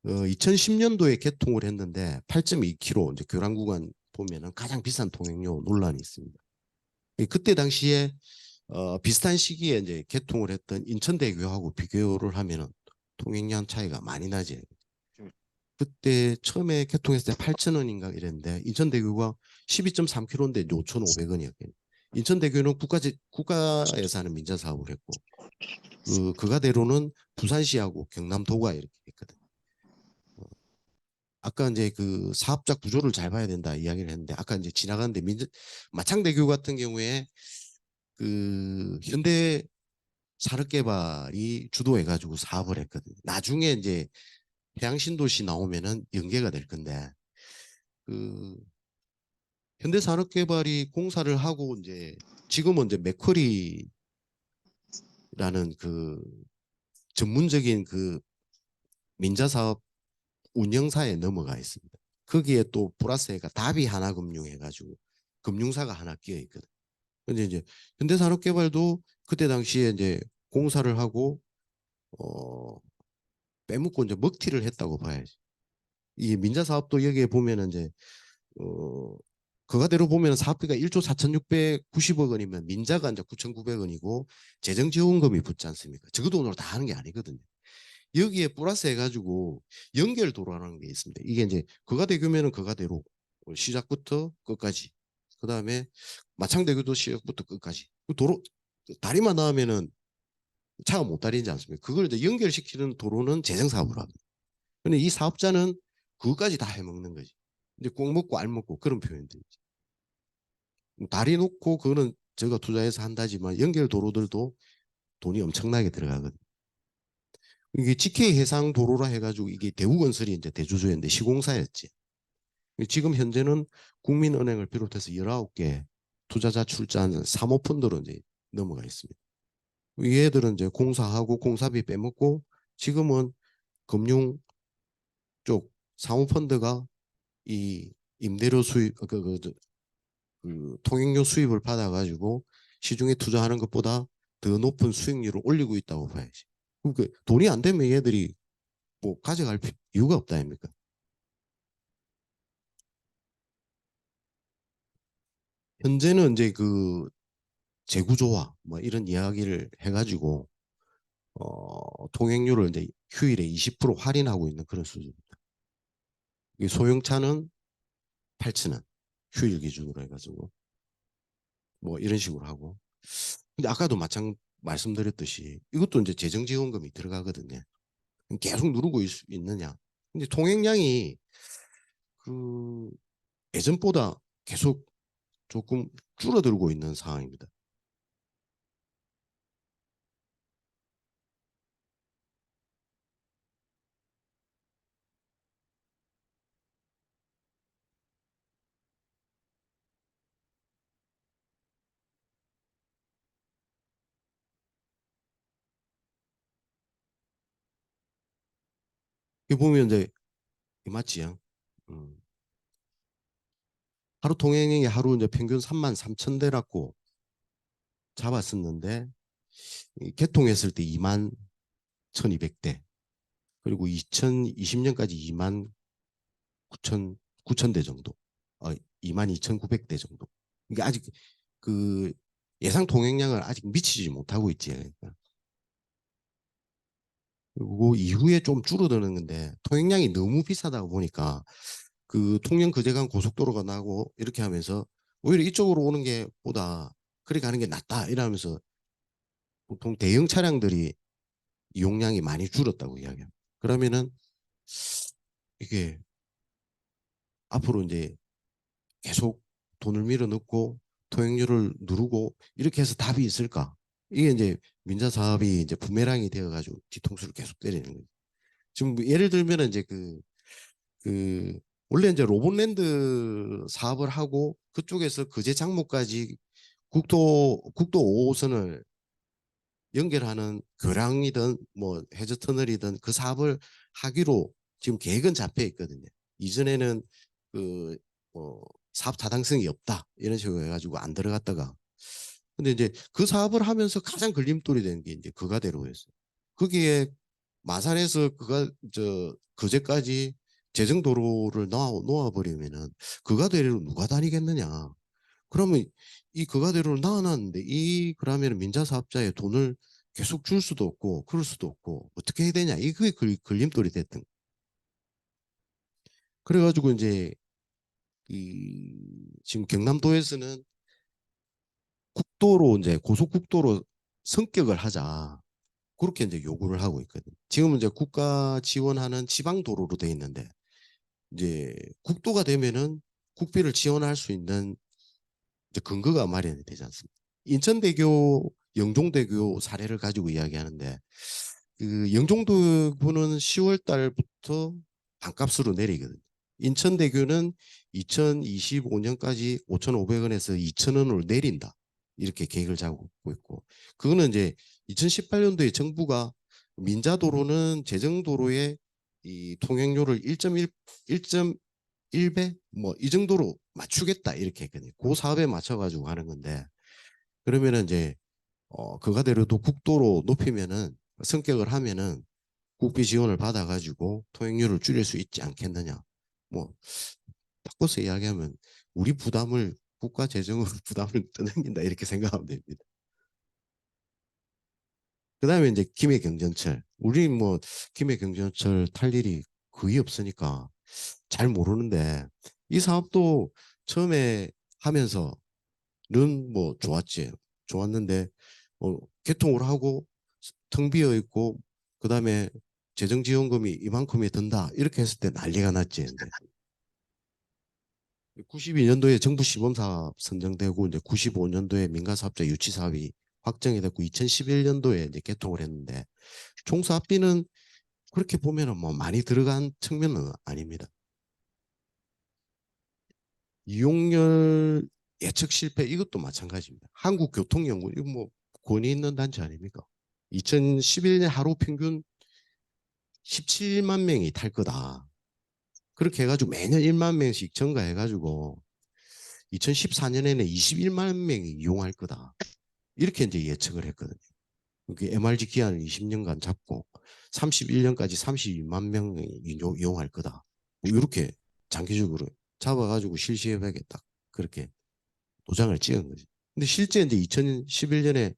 2010년도에 개통을 했는데 8.2km 이제 교량 구간 보면은 가장 비싼 통행료 논란이 있습니다. 그때 당시에 비슷한 시기에 이제 개통을 했던 인천대교하고 비교를 하면은 통행량 차이가 많이 나지. 그때 처음에 개통했을 때 8,000원인가 이랬는데 인천대교가 12.3km인데 5,500원이었거든요. 인천대교는 국가에서 하는 민자 사업을 했고 그가대로는 부산시하고 경남도가 이렇게 했거든. 아까 이제 그 사업자 구조를 잘 봐야 된다 이야기를 했는데 아까 이제 지나가는데 마창대교 같은 경우에 그 현대 산업개발이 주도해가지고 사업을 했거든요. 나중에 이제 해양신도시 나오면은 연계가 될 건데 그 현대산업개발이 공사를 하고 이제 지금은 이제 맥쿼리라는 그 전문적인 그 민자사업 운영사에 넘어가 있습니다. 거기에 또 플러스가 다비 하나금융 해가지고 금융사가 하나 끼어 있거든. 근데 이제 현대산업개발도 그때 당시에 이제 공사를 하고 어 빼먹고 이제 먹튀를 했다고 봐야지. 이 민자사업도 여기에 보면은 이제 어 그가대로 보면 사업비가 1조 4,690억 원이면 민자가 이제 9,900원이고 재정지원금이 붙지 않습니까? 저 돈으로 다 하는 게 아니거든요. 여기에 플러스 해가지고 연결도로라는 게 있습니다. 이게 이제 그가대교면은 그가대로 시작부터 끝까지. 그 다음에 마창대교도 시작부터 끝까지. 그 도로 다리만 나오면은 차가 못 다니지 않습니까? 그걸 이제 연결시키는 도로는 재정사업으로 합니다. 근데 이 사업자는 그것까지 다 해먹는 거지. 이제 꼭 먹고 알 먹고 그런 표현들이지. 다리 놓고 그거는 제가 투자해서 한다지만 연결 도로들도 돈이 엄청나게 들어가거든. 이게 GK 해상 도로라 해가지고 이게 대우건설이 이제 대주주였는데 시공사였지. 지금 현재는 국민은행을 비롯해서 19개 투자자 출자한 사모펀드로 이제 넘어가 있습니다. 얘들은 이제 공사하고 공사비 빼먹고 지금은 금융 쪽 사모펀드가 이 임대료 수입 그 통행료 수입을 받아가지고 시중에 투자하는 것보다 더 높은 수익률을 올리고 있다고 봐야지. 그 돈이 안 되면 얘들이 뭐 가져갈 이유가 없다 아닙니까? 현재는 이제 그 재구조화 뭐 이런 이야기를 해가지고 통행료를 이제 휴일에 20% 할인하고 있는 그런 수준입니다. 이 소형차는 8천 원 휴일 기준으로 해가지고 뭐 이런 식으로 하고. 근데 아까도 마찬 말씀드렸듯이 이것도 이제 재정지원금이 들어가거든요. 계속 누르고 있느냐. 근데 통행량이 그 예전보다 계속 조금 줄어들고 있는 상황입니다. 이 보면 이제 맞지요. 음. 하루 통행이 하루 이제 평균 3만 3천 대라고 잡았었는데 개통했을 때 2만 1,200대 그리고 2020년까지 2만 9천 대 정도, 2만 2,900대 정도. 이게 아직 그 예상 통행량을 아직 미치지 못하고 있지. 그러니까. 그리고 이후에 좀 줄어드는 건데 통행량이 너무 비싸다 보니까 그 통영 거제간 고속도로가 나고 이렇게 하면서 오히려 이쪽으로 오는 게 보다 그리 가는 게 낫다 이러면서 보통 대형 차량들이 이용량이 많이 줄었다고 이야기합니다. 그러면은 이게 앞으로 이제 계속 돈을 밀어넣고 통행료를 누르고 이렇게 해서 답이 있을까? 이게 이제 민자 사업이 이제 부메랑이 되어가지고 뒤통수를 계속 때리는 거죠. 지금 뭐 예를 들면은 이제 그 원래 이제 로봇랜드 사업을 하고 그쪽에서 거제 장목까지 국도 5호선을 연결하는 교량이든 뭐 해저 터널이든 그 사업을 하기로 지금 계획은 잡혀 있거든요. 이전에는 그뭐 사업 타당성이 없다 이런 식으로 해가지고 안 들어갔다가 근데 이제 그 사업을 하면서 가장 걸림돌이 되는 게 이제 그가대로였어요. 거기에 마산에서 그가 저 그제까지 재정도로를 놓아버리면은 그가대로 누가 다니겠느냐. 그러면 이 그가대로를 낳아놨는데 이 그러면 민자 사업자의 돈을 계속 줄 수도 없고 그럴 수도 없고 어떻게 해야 되냐 이게 걸림돌이 됐던. 그래가지고 이제 이 지금 경남도에서는 국도로 이제 고속국도로 성격을 하자 그렇게 이제 요구를 하고 있거든요. 지금은 이제 국가 지원하는 지방 도로로 돼 있는데 이제 국도가 되면은 국비를 지원할 수 있는 이제 근거가 마련이 되지 않습니까? 인천대교, 영종대교 사례를 가지고 이야기하는데 그 영종도교는 10월 달부터 반값으로 내리거든요. 인천대교는 2025년까지 5,500원에서 2,000원으로 내린다. 이렇게 계획을 잡고 있고 그거는 이제 2018년도에 정부가 민자도로는 재정도로의 이 통행료를 1.1배 뭐 이 정도로 맞추겠다 이렇게 했거든요. 그 사업에 맞춰가지고 하는 건데 그러면은 이제 그가대로도 국도로 높이면은 성격을 하면은 국비 지원을 받아가지고 통행료를 줄일 수 있지 않겠느냐. 뭐 바꿔서 이야기하면 우리 부담을 국가 재정으로 부담을 떠넘긴다 이렇게 생각하면 됩니다. 그다음에 이제 김해경전철. 우리 뭐 김해경전철 탈 일이 거의 없으니까 잘 모르는데 이 사업도 처음에 하면서는 뭐 좋았지. 좋았는데 개통을 하고 텅 비어 있고 그다음에 재정지원금이 이만큼이 든다 이렇게 했을 때 난리가 났지. 이제 92년도에 정부 시범사업 선정되고 이제 95년도에 민간사업자 유치사업이 확정이 됐고 2011년도에 이제 개통을 했는데 총사업비는 그렇게 보면은 뭐 많이 들어간 측면은 아닙니다. 이용률 예측 실패 이것도 마찬가지입니다. 한국교통연구 이거 뭐 권위 있는 단체 아닙니까? 2011년 하루 평균 17만 명이 탈 거다. 그렇게 해가지고 매년 1만 명씩 증가해가지고 2014년에는 21만 명이 이용할 거다. 이렇게 이제 예측을 했거든요. MRG 기한을 20년간 잡고 31년까지 32만 명이 이용할 거다. 뭐 이렇게 장기적으로 잡아가지고 실시협약에 딱 그렇게 도장을 찍은 거죠. 근데 실제 이제 2011년에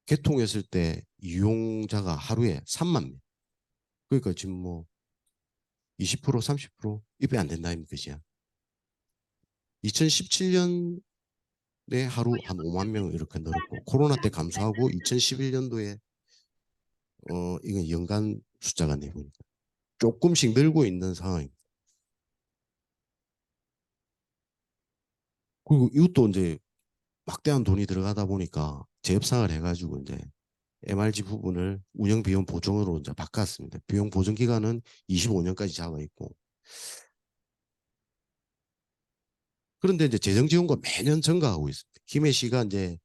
개통했을 때 이용자가 하루에 3만 명. 그러니까 지금 뭐 20% 30% 입에 안 된다 아닙니까, 그죠? 2017년에 하루 한 5만 명 이렇게 늘었고 코로나 때 감소하고 2011년도에 이건 연간 숫자가 내보니까 조금씩 늘고 있는 상황입니다. 그리고 이것도 이제 막대한 돈이 들어가다 보니까 재협상을 해가지고 이제 MRG 부분을 운영 비용 보증으로 이제 바꿨습니다. 비용 보증 기간은 25년까지 잡아 있고. 그런데 이제 재정 지원과 매년 증가하고 있습니다. 김해 시가 이제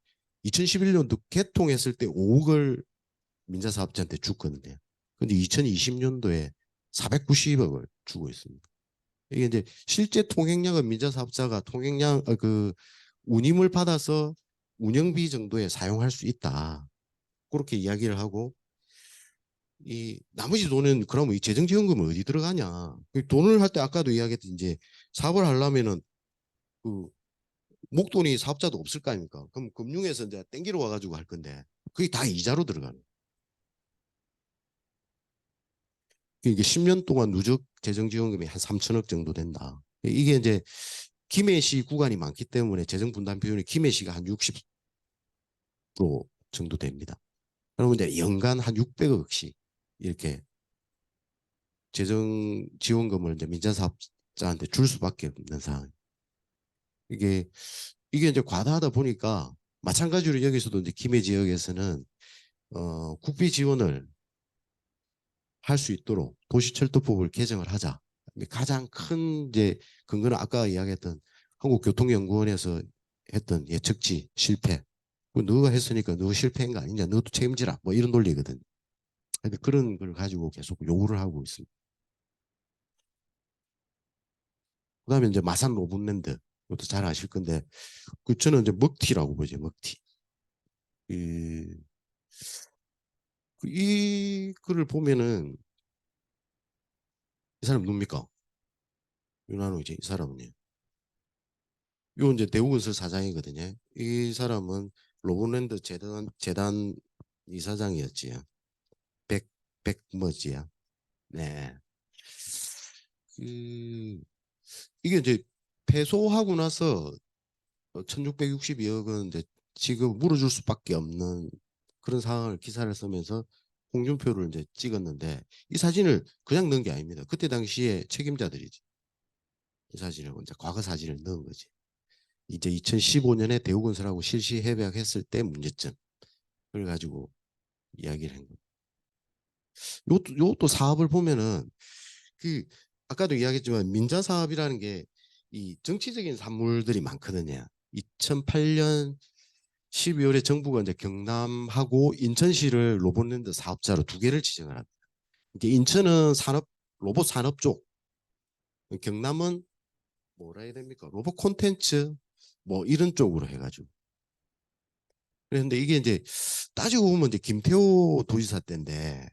2011년도 개통했을 때 5억을 민자 사업자한테 줬거든요. 근데 2020년도에 490억을 주고 있습니다. 이게 이제 실제 통행량은 민자 사업자가 통행량 그 운임을 받아서 운영비 정도에 사용할 수 있다. 그렇게 이야기를 하고 이 나머지 돈은 그러면 이 재정지원금은 어디 들어가냐? 그 돈을 할 때 아까도 이야기했듯이 이제 사업을 하려면은 그 목돈이 사업자도 없을 거 아닙니까? 그럼 금융에서 이제 땡기러 와가지고 할 건데 그게 다 이자로 들어가는. 이게 10년 동안 누적 재정지원금이 한 3천억 정도 된다. 이게 이제 김해시 구간이 많기 때문에 재정 분담 비율이 김해시가 한 60% 정도 됩니다. 그러면 이제 연간 한 600억씩 이렇게 재정 지원금을 이제 민간 사업자한테 줄 수밖에 없는 상황. 이게 이제 과다하다 보니까 마찬가지로 여기서도 이제 김해 지역에서는 국비 지원을 할 수 있도록 도시철도법을 개정을 하자. 가장 큰 이제 근거는 아까 이야기했던 한국교통연구원에서 했던 예측치 실패. 너가 했으니까 너 실패한 거 아니냐? 너도 책임지라. 뭐 이런 논리거든. 근데 그런 걸 가지고 계속 요구를 하고 있습니다. 그다음에 이제 마산 로봇랜드. 이것도 잘 아실 건데 그 저는 이제 먹튀라고 보죠. 먹튀. 이, 이 글을 보면은 이 사람 누굽니까? 윤한호 이제 이 사람은요. 요 이제 대우건설 사장이거든요. 이 사람은 로봇랜드 재단 이사장이었지. 백 뭐지야. 네. 그 이게 이제 패소하고 나서 1662억은 이제 지금 물어줄 수밖에 없는 그런 상황을 기사를 쓰면서 홍준표를 이제 찍었는데 이 사진을 그냥 넣은 게 아닙니다. 그때 당시에 책임자들이지. 이 사진을 이제 과거 사진을 넣은 거지. 이제 2015년에 대우건설하고 실시 협약했을 때 문제점. 그래 가지고 이야기를 한 거예요. 요것도 사업을 보면은 그 아까도 이야기했지만 민자 사업이라는 게 이 정치적인 산물들이 많거든요. 2008년 12월에 정부가 이제 경남하고 인천시를 로봇랜드 사업자로 두 개를 지정을 합니다. 이제 인천은 로봇 산업 쪽, 경남은 뭐라 해야 됩니까? 로봇 콘텐츠 뭐 이런 쪽으로 해가지고. 그런데 이게 이제 따지고 보면 이제 김태호 도지사 때인데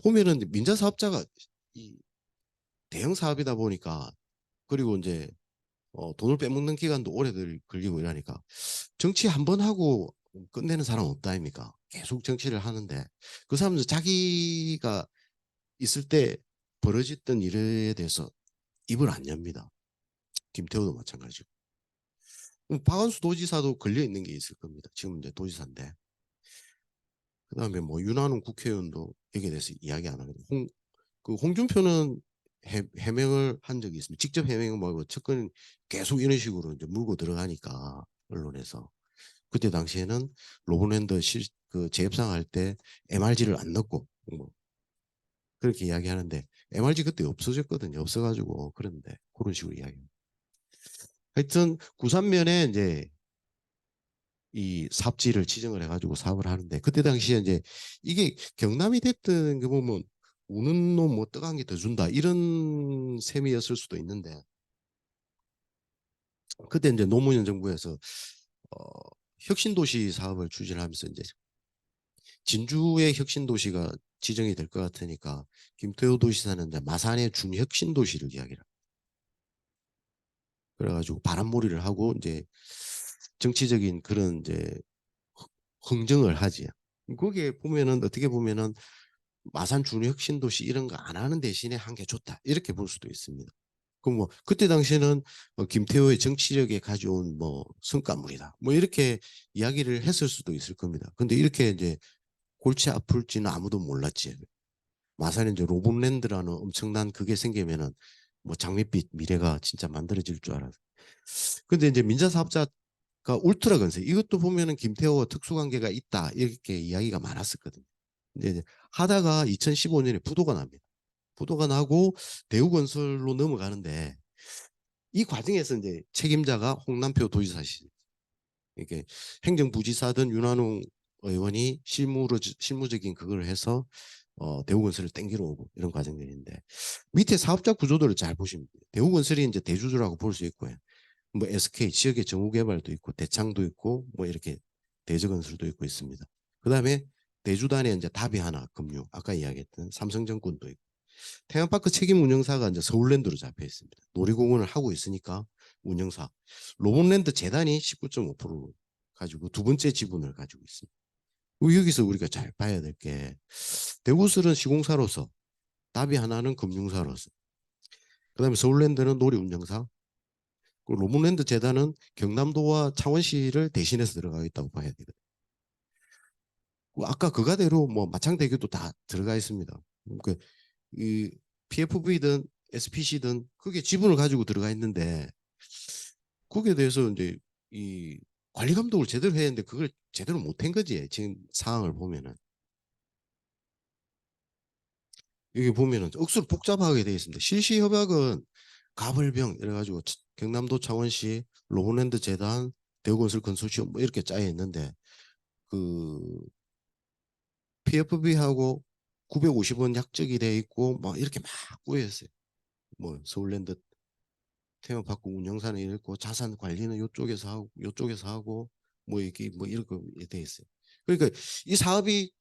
보면은 민자 사업자가 이 대형 사업이다 보니까 그리고 이제 돈을 빼먹는 기간도 오래 걸리고 이러니까 정치 한 번 하고 끝내는 사람 없다 아닙니까? 계속 정치를 하는데 그 사람은 자기가 있을 때 벌어졌던 일에 대해서 입을 안 엽니다. 김태호도 마찬가지고. 박원수 도지사도 걸려 있는 게 있을 겁니다. 지금 이제 도지사인데. 그다음에 뭐 윤한홍 국회의원도 여기에 대해서 이야기 안 하거든요. 그 홍준표는 해명을 한 적이 있습니다. 직접 해명은 뭐고 측근 계속 이런 식으로 이제 물고 들어가니까 언론에서 그때 당시에는 로봇랜드 그 재협상할 때 MRG를 안 넣고 뭐 그렇게 이야기하는데 MRG 그때 없어졌거든요. 없어가지고 그런데 그런 식으로 이야기. 하여튼 구산면에 이제 이 삽지를 지정을 해가지고 사업을 하는데 그때 당시에 이제 이게 경남이 됐든 그 보면 우는 놈 뭐 떡한 개 더 준다 이런 셈이었을 수도 있는데 그때 이제 노무현 정부에서 어, 혁신도시 사업을 추진하면서 이제 진주의 혁신도시가 지정이 될 것 같으니까 김태호 도시사는 이제 마산의 준혁신도시를 이야기를. 그래가지고 바람몰이를 하고 이제 정치적인 그런 이제 흥정을 하지. 거기에 보면은 어떻게 보면은 마산 준혁신도시 이런 거 안 하는 대신에 한 게 좋다 이렇게 볼 수도 있습니다. 그럼 뭐 그때 당시에는 김태호의 정치력에 가져온 뭐 성과물이다 뭐 이렇게 이야기를 했을 수도 있을 겁니다. 근데 이렇게 이제 골치 아플지는 아무도 몰랐지. 마산에 이제 로봇랜드라는 엄청난 그게 생기면은 뭐 장밋빛 미래가 진짜 만들어질 줄 알았어. 근데 이제 민자 사업자가 울트라 건설 이것도 보면은 김태호와 특수관계가 있다 이렇게 이야기가 많았었거든요. 이제 하다가 2015년에 부도가 납니다. 부도가 나고 대우건설로 넘어가는데 이 과정에서 이제 책임자가 홍남표 도지사시 이게 행정부지사든 윤한홍 의원이 실무적인 그걸 해서 대우건설을 땡기러 오고 이런 과정들인데 밑에 사업자 구조들을 잘 보시면 돼요. 대우건설이 이제 대주주라고 볼 수 있고요. 뭐 SK 지역의 정우개발도 있고 대창도 있고 뭐 이렇게 대저건설도 있고 있습니다. 그다음에 대주단에 이제 다비하나 금융 아까 이야기했던 삼성증권도 있고 테마파크 책임 운영사가 이제 서울랜드로 잡혀 있습니다. 놀이공원을 하고 있으니까 운영사 로봇랜드 재단이 19.5%를 가지고 두 번째 지분을 가지고 있습니다. 여기서 우리가 잘 봐야 될 게 대구슬은 시공사로서 다비하나는 금융사로서 그다음에 서울랜드는 놀이운영사 로봇랜드 재단은 경남도와 창원시를 대신해서 들어가 있다고 봐야 되거든요. 아까 그가대로 뭐 마창대교도 다 들어가 있습니다. 그 이 PFV든 SPC든 그게 지분을 가지고 들어가 있는데 거기에 대해서 이제 이 관리 감독을 제대로 해야 하는데 그걸 제대로 못한 거지. 지금 상황을 보면은 여기 보면은 억수로 복잡하게 되어 있습니다. 실시 협약은 가벌병 이래가지고 경남도 창원시 로봇랜드 재단 대우건설 건소시엄 뭐 이렇게 짜여 있는데 그 PFB하고 950원 약정이 돼 있고 뭐 이렇게 막 꼬여 있어요. 뭐 서울랜드 테마파크 운영사는 이렇고 자산 관리는 요쪽에서 하고 뭐 이게 뭐 이렇게 돼 있어요. 그러니까 이 사업이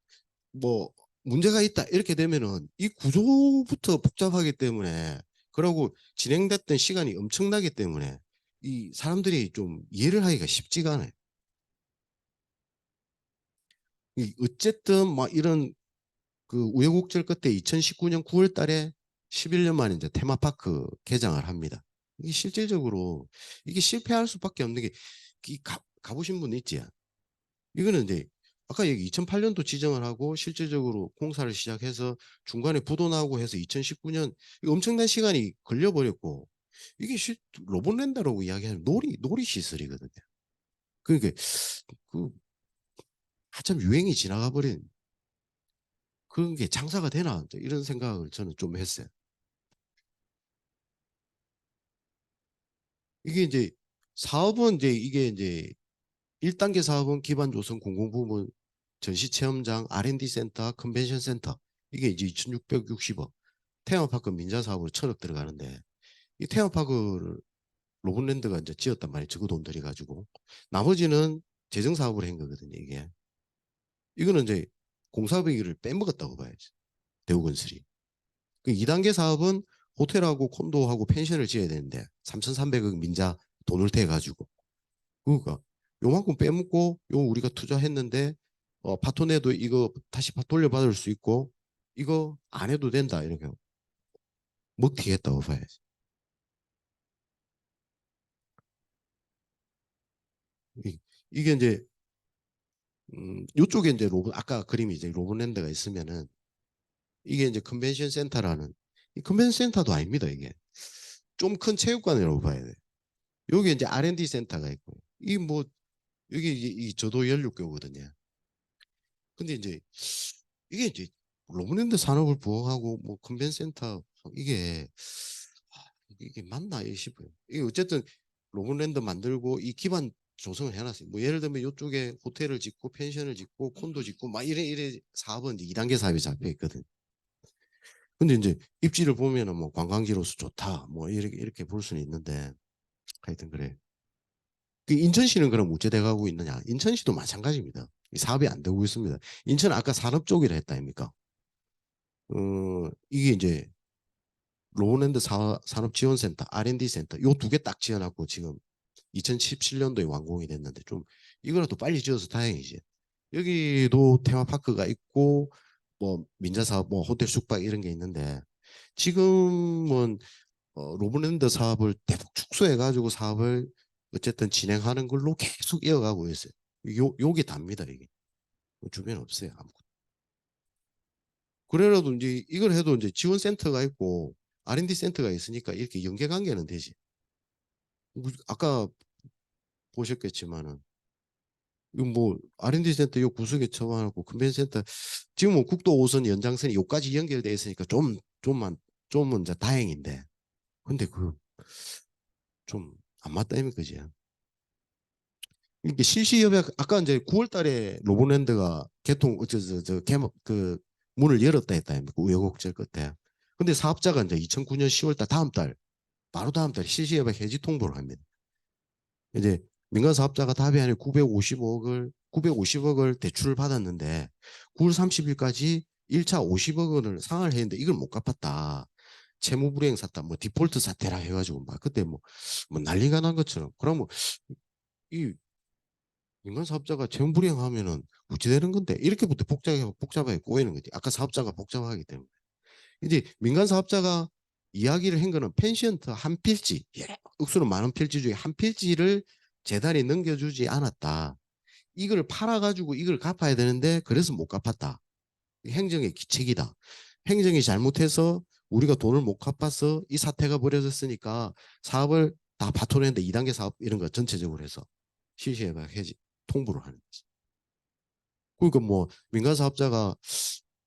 뭐 문제가 있다 이렇게 되면은 이 구조부터 복잡하기 때문에 그러고 진행됐던 시간이 엄청나기 때문에 이 사람들이 좀 이해를 하기가 쉽지가 않아요. 이 어쨌든 막 이런 그 우여곡절 끝에 2019년 9월 달에 11년 만에 이제 테마파크 개장을 합니다. 이게 실질적으로 이게 실패할 수밖에 없는 게 가보신 분 있지? 이거는 이제 아까 얘기 2008년도 지정을 하고 실질적으로 공사를 시작해서 중간에 부도 나고 해서 2019년 엄청난 시간이 걸려버렸고 이게 로봇랜드라고 이야기하는 놀이 시설이거든요. 그러니까 그 한참 유행이 지나가 버린 그런 게 장사가 되나 이런 생각을 저는 좀 했어요. 이게 이제 사업은 이제 이게 이제 1단계 사업은 기반 조성 공공부문 전시체험장 R&D 센터 컨벤션 센터 이게 이제 2660억 테마파크 민자 사업으로 1000억 들어가는데 이 테마파크를 로봇랜드가 이제 지었단 말이에요. 저거 돈 들여 가지고 나머지는 재정 사업을 한 거거든요. 이게 이거는 이제 공사비를 빼먹었다고 봐야지. 대우건설이. 그 2단계 사업은 호텔하고 콘도하고 펜션을 지어야 되는데 3,300억 민자 돈을 대 가지고 그러니까 요만큼 빼먹고 요 우리가 투자했는데 파토내도 이거 다시 돌려받을 수 있고 이거 안 해도 된다 이렇게 먹튀했다고 봐야지. 이게 이제 요쪽에 이제 로봇 아까 그림이 이제 로봇랜드가 있으면은 이게 이제 컨벤션 센터라는 이 컨벤션 센터도 아닙니다 이게 좀 큰 체육관이라고 봐야 돼. 여기 이제 R&D 센터가 있고 이 뭐 여기 이 저도 연륙교거든요. 근데 이제 이게 이제 로봇랜드 산업을 부흥하고 뭐 컨벤션 센터 이게 이게 맞나 싶어요. 이게 어쨌든 로봇랜드 만들고 이 기반 조성을 해놨어요. 뭐 예를 들면 이쪽에 호텔을 짓고 펜션을 짓고 콘도 짓고 막 이래 사업은 이제 2단계 사업이 잡혀 있거든. 근데 이제 입지를 보면은 뭐 관광지로서 좋다 뭐 이렇게 볼 수는 있는데 하여튼 그래. 그 인천시는 그럼 어째 가고 있느냐? 인천시도 마찬가지입니다. 이 사업이 안 되고 있습니다. 인천 아까 산업 쪽이라 했다 아닙니까? 이게 이제 로봇랜드 산업지원센터, R&D 센터 요 두 개 딱 지어놨고 지금 2017년도에 완공이 됐는데 좀 이거라도 빨리 지어서 다행이지. 여기도 테마파크가 있고 뭐 민자사업, 뭐 호텔 숙박 이런 게 있는데 지금은 로브랜드 사업을 대폭 축소해가지고 사업을 어쨌든 진행하는 걸로 계속 이어가고 있어요. 요게 답니다 이게. 주변에 없어요 아무것도. 그래라도 이제 이걸 해도 이제 지원센터가 있고 R&D 센터가 있으니까 이렇게 연계관계는 되지. 아까 보셨겠지만은 이거 뭐 R&D 센터 요 구석에 처방하고 컨벤션 센터 지금 뭐 국도 5선 연장선이 요까지 연결돼 있으니까 좀은 이제 다행인데 근데 그 좀 안 맞다면 그지. 이게 실시협약 아까 이제 9월 달에 로보랜드가 개통 저 개막 그 문을 열었다 했다 아닙니까 우여곡절 끝에. 근데 사업자가 이제 2009년 10월 달 다음 달 바로 다음 달 실시협약 해지 통보를 합니다. 이제 민간 사업자가 답이 아니라 950억을 대출을 받았는데 9월 30일까지 1차 50억 원을 상환을 했는데 이걸 못 갚았다. 채무 불이행 사태, 뭐 디폴트 사태라 해가지고 막 그때 뭐 난리가 난 것처럼. 그러면 이 민간 사업자가 채무 불이행하면은 어찌 되는 건데 이렇게부터 복잡하게 꼬이는 거지. 아까 사업자가 복잡하기 때문에. 이제 민간 사업자가 이야기를 한 거는 펜션트 한 필지, 억수로 많은 필지 중에 한 필지를 재단이 넘겨주지 않았다. 이걸 팔아가지고 이걸 갚아야 되는데 그래서 못 갚았다. 행정의 기책이다. 행정이 잘못해서 우리가 돈을 못 갚아서 이 사태가 벌어졌으니까 사업을 다 파토냈는데 2단계 사업 이런 거 전체적으로 해서 실시해봐 해지 통보를 하는 거지. 그러니까 뭐 민간 사업자가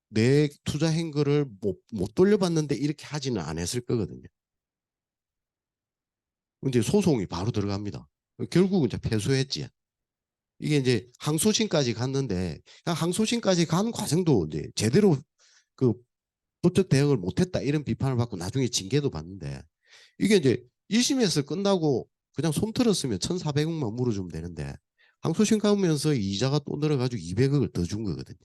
내 투자한 거를 못 돌려받는데 이렇게 하지는 않았을 거거든요. 이제 소송이 바로 들어갑니다. 결국은 이제 패소했지. 이게 이제 항소심까지 갔는데 항소심까지 간 과정도 이제 제대로 그 법적 대응을 못했다 이런 비판을 받고 나중에 징계도 받는데 이게 이제 1심에서 끝나고 그냥 손 틀었으면 1,400억만 물어주면 되는데 항소심 가면서 이자가 또 늘어가지고 200억을 더 준 거거든요.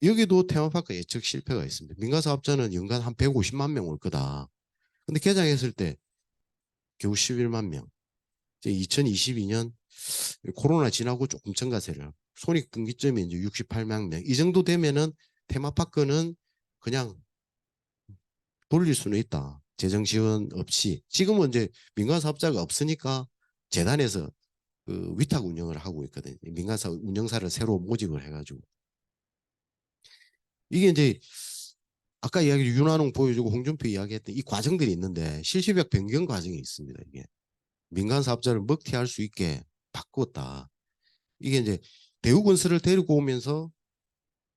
여기도 테마파크 예측 실패가 있습니다. 민간 사업자는 연간 한 150만 명 올 거다. 근데 개장했을 때 겨우 11만 명. 이제 2022년 코로나 지나고 조금 증가세를 손익분기점이 이제 68만 명. 이 정도 되면은 테마파크는 그냥 돌릴 수는 있다. 재정 지원 없이. 지금은 이제 민간 사업자가 없으니까 재단에서 그 위탁 운영을 하고 있거든요. 민간 사업 운영사를 새로 모집을 해가지고. 이게 이제 아까 이야기 윤한홍 보여주고 홍준표 이야기했던 이 과정들이 있는데 실시력 변경 과정이 있습니다. 이게 민간 사업자를 먹튀할 수 있게 바꾸었다. 이게 이제 대우건설을 데리고 오면서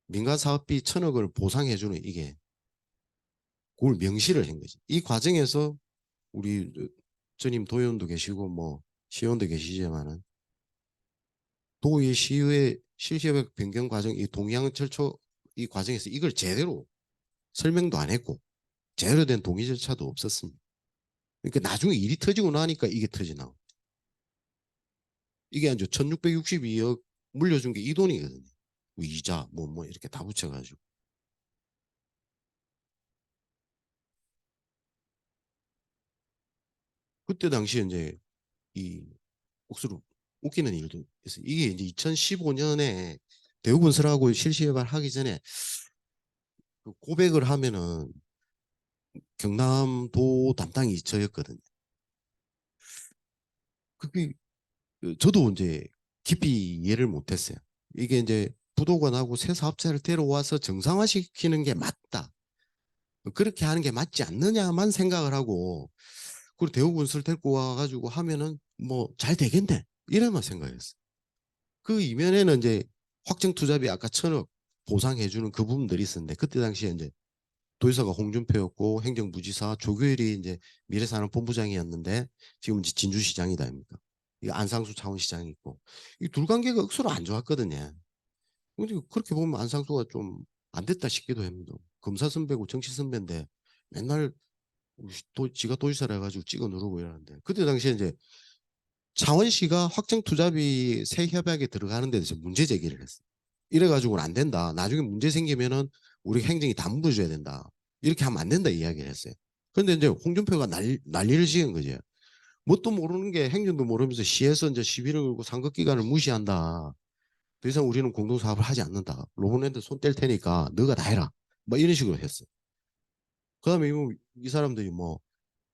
민간 사업비 1,000억을 보상해주는 이게 그걸 명시를 한 거지. 이 과정에서 우리 전임 도의원도 계시고 뭐 시의원도 계시지만은 도의 시의회 실시협약 변경 과정 이 동의안 절초 이 과정에서 이걸 제대로 설명도 안 했고 제대로 된 동의 절차도 없었습니다. 그러니까 나중에 일이 터지고 나니까 이게 터지나. 이게 이제 1,662억 물려준 게 이 돈이거든요. 뭐 이자 뭐 이렇게 다 붙여가지고. 그때 당시에 이제 이 억수로 웃기는 일도 있어요. 이게 이제 2015년에 대우건설하고 실시협약을 하기 전에 그 고백을 하면은 경남도 담당이 저였거든요. 그게 저도 이제 깊이 이해를 못했어요. 이게 이제 부도관하고 새 사업자를 데려와서 정상화시키는 게 맞다. 그렇게 하는 게 맞지 않느냐만 생각을 하고 그리고 대우건설 데리고 와가지고 하면은 뭐 잘 되겠네 이래만 생각했어. 그 이면에는 이제 확정 투자비 아까 1,000억 보상해주는 그 부분들이 있었는데 그때 당시에 이제 도지사가 홍준표였고 행정부지사 조교일이 이제 미래산업본부장이었는데 지금 이제 진주시장이다 아닙니까? 이 안상수 차원시장이 있고 이 둘 관계가 억수로 안 좋았거든요. 근데 그렇게 보면 안상수가 좀 안 됐다 싶기도 합니다. 검사 선배고 정치 선배인데 맨날 지가 도지사라 해가지고 찍어 누르고 이러는데 그때 당시에 이제 창원시가 확정 투자비 새 협약에 들어가는 데 대해서 문제 제기를 했어. 이래가지고는 안 된다. 나중에 문제 생기면은 우리 행정이 다 물어줘야 된다. 이렇게 하면 안 된다 이야기를 했어요. 근데 이제 홍준표가 난리를 지은 거죠. 뭣도 모르는 게 행정도 모르면서 시에서 이제 시비를 걸고 상급 기관을 무시한다. 더 이상 우리는 공동사업을 하지 않는다. 로봇랜드 손 뗄 테니까 너가 다 해라. 뭐 이런 식으로 했어. 그다음에 이 사람들이 뭐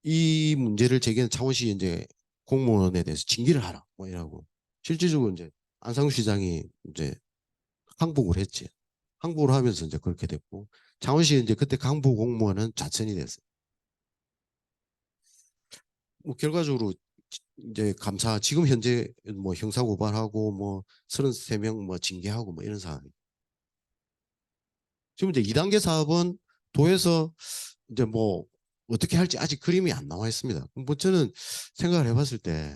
이 문제를 제기한 창원시 이제 공무원에 대해서 징계를 하라. 뭐 이라고. 실질적으로 이제 안상수 시장이 이제 항복을 했지. 항복을 하면서 이제 그렇게 됐고 창원시 이제 그때 강부 공무원은 좌천이 됐어요. 뭐 결과적으로 이제 감사 지금 현재 뭐 형사 고발하고 뭐 33명 뭐 징계하고 뭐 이런 상황. 지금 이제 2단계 사업은 도에서 이제 뭐 어떻게 할지 아직 그림이 안 나와 있습니다. 뭐 저는 생각을 해봤을 때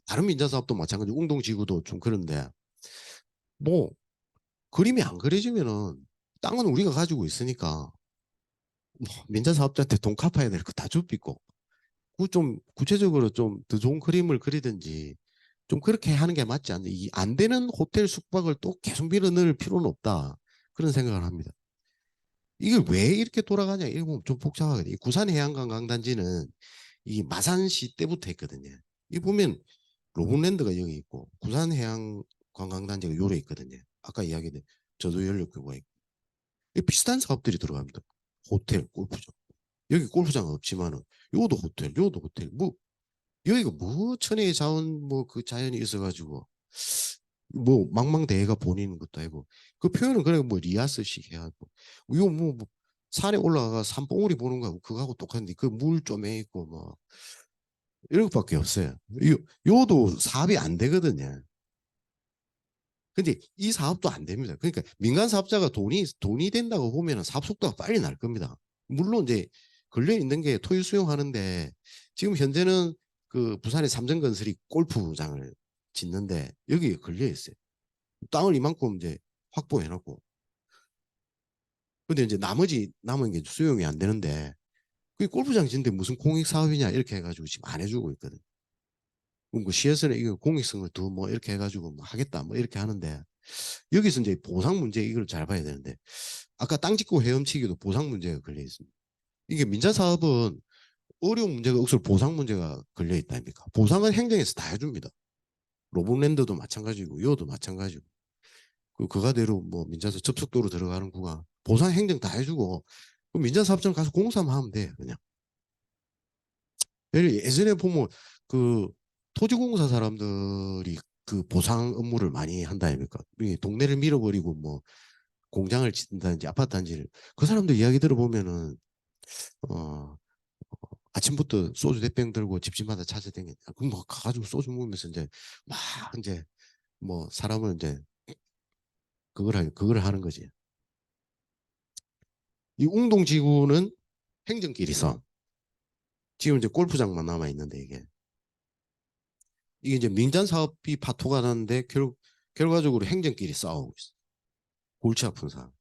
다른 민자 사업도 마찬가지 운동지구도 좀 그런데 뭐 그림이 안 그려지면은 땅은 우리가 가지고 있으니까 뭐 민자 사업자한테 돈 갚아야 될 거 다 줍고 그좀 구체적으로 좀 더 좋은 그림을 그리든지 좀 그렇게 하는 게 맞지 않나. 이 안 되는 호텔 숙박을 또 계속 밀어 넣을 필요는 없다. 그런 생각을 합니다. 이게 왜 이렇게 돌아가냐? 이거 보면 좀 복잡하거든요. 구산해양관광단지는 이 마산시 때부터 했거든요. 이 보면 로봇랜드가 여기 있고 구산해양관광단지가 요래 있거든요. 아까 이야기된 저도연료교가 있고. 이 비슷한 사업들이 들어갑니다. 호텔, 골프장. 여기 골프장 없지만은 요도 호텔, 요도 호텔. 뭐 여기가 뭐 천혜의 자원 뭐 그 자연이 있어가지고 뭐 망망대해가 보이는 것도 아니고 그 표현은 그래 뭐 리아스식 해야 하고 이거 뭐 산에 올라가 산봉우리 보는 거하고 그거하고 똑같은데 그 물 좀에 있고 뭐 이런 것밖에 없어요. 요도 사업이 안 되거든요. 근데 이 사업도 안 됩니다. 그러니까 민간 사업자가 돈이 된다고 보면 사업 속도가 빨리 날 겁니다. 물론 이제 걸려 있는 게 토유 수용하는데 지금 현재는 그 부산의 삼성건설이 골프장을 짓는데 여기에 걸려 있어요. 땅을 이만큼 이제 확보해놓고 근데 이제 나머지 남은 게 수용이 안 되는데 그 골프장 짓는데 무슨 공익 사업이냐 이렇게 해가지고 지금 안 해주고 있거든. 그럼 그 시에서는 이거 공익성을 더 뭐 이렇게 해가지고 뭐 하겠다 뭐 이렇게 하는데 여기서 이제 보상 문제 이걸 잘 봐야 되는데 아까 땅 짓고 헤엄치기도 보상 문제가 걸려 있습니다. 이게 민자 사업은 어려운 문제가 억수로 보상 문제가 걸려 있다 아닙니까? 보상은 행정에서 다 해줍니다. 로봇랜드도 마찬가지고 요도 마찬가지고 그가대로 뭐 민자사 접속도로 들어가는 구간 보상 행정 다 해주고 민자사업장 가서 공사만 하면 돼 그냥. 예전에 보면 그 토지공사 사람들이 그 보상 업무를 많이 한다 아닙니까? 동네를 밀어버리고 뭐 공장을 짓는다든지 아파트 단지를 그 사람들 이야기 들어보면은 어 아침부터 소주 대병 들고 집집마다 찾아다니는 그럼 뭐 가가지고 소주 먹으면서 이제 막 이제 뭐 사람을 이제 그걸 하는 거지. 이 웅동지구는 행정끼리서 지금 이제 골프장만 남아 있는데 이게 이제 민간 사업비 파토가 나는데 결과적으로 행정끼리 싸우고 있어. 골치 아픈 상황.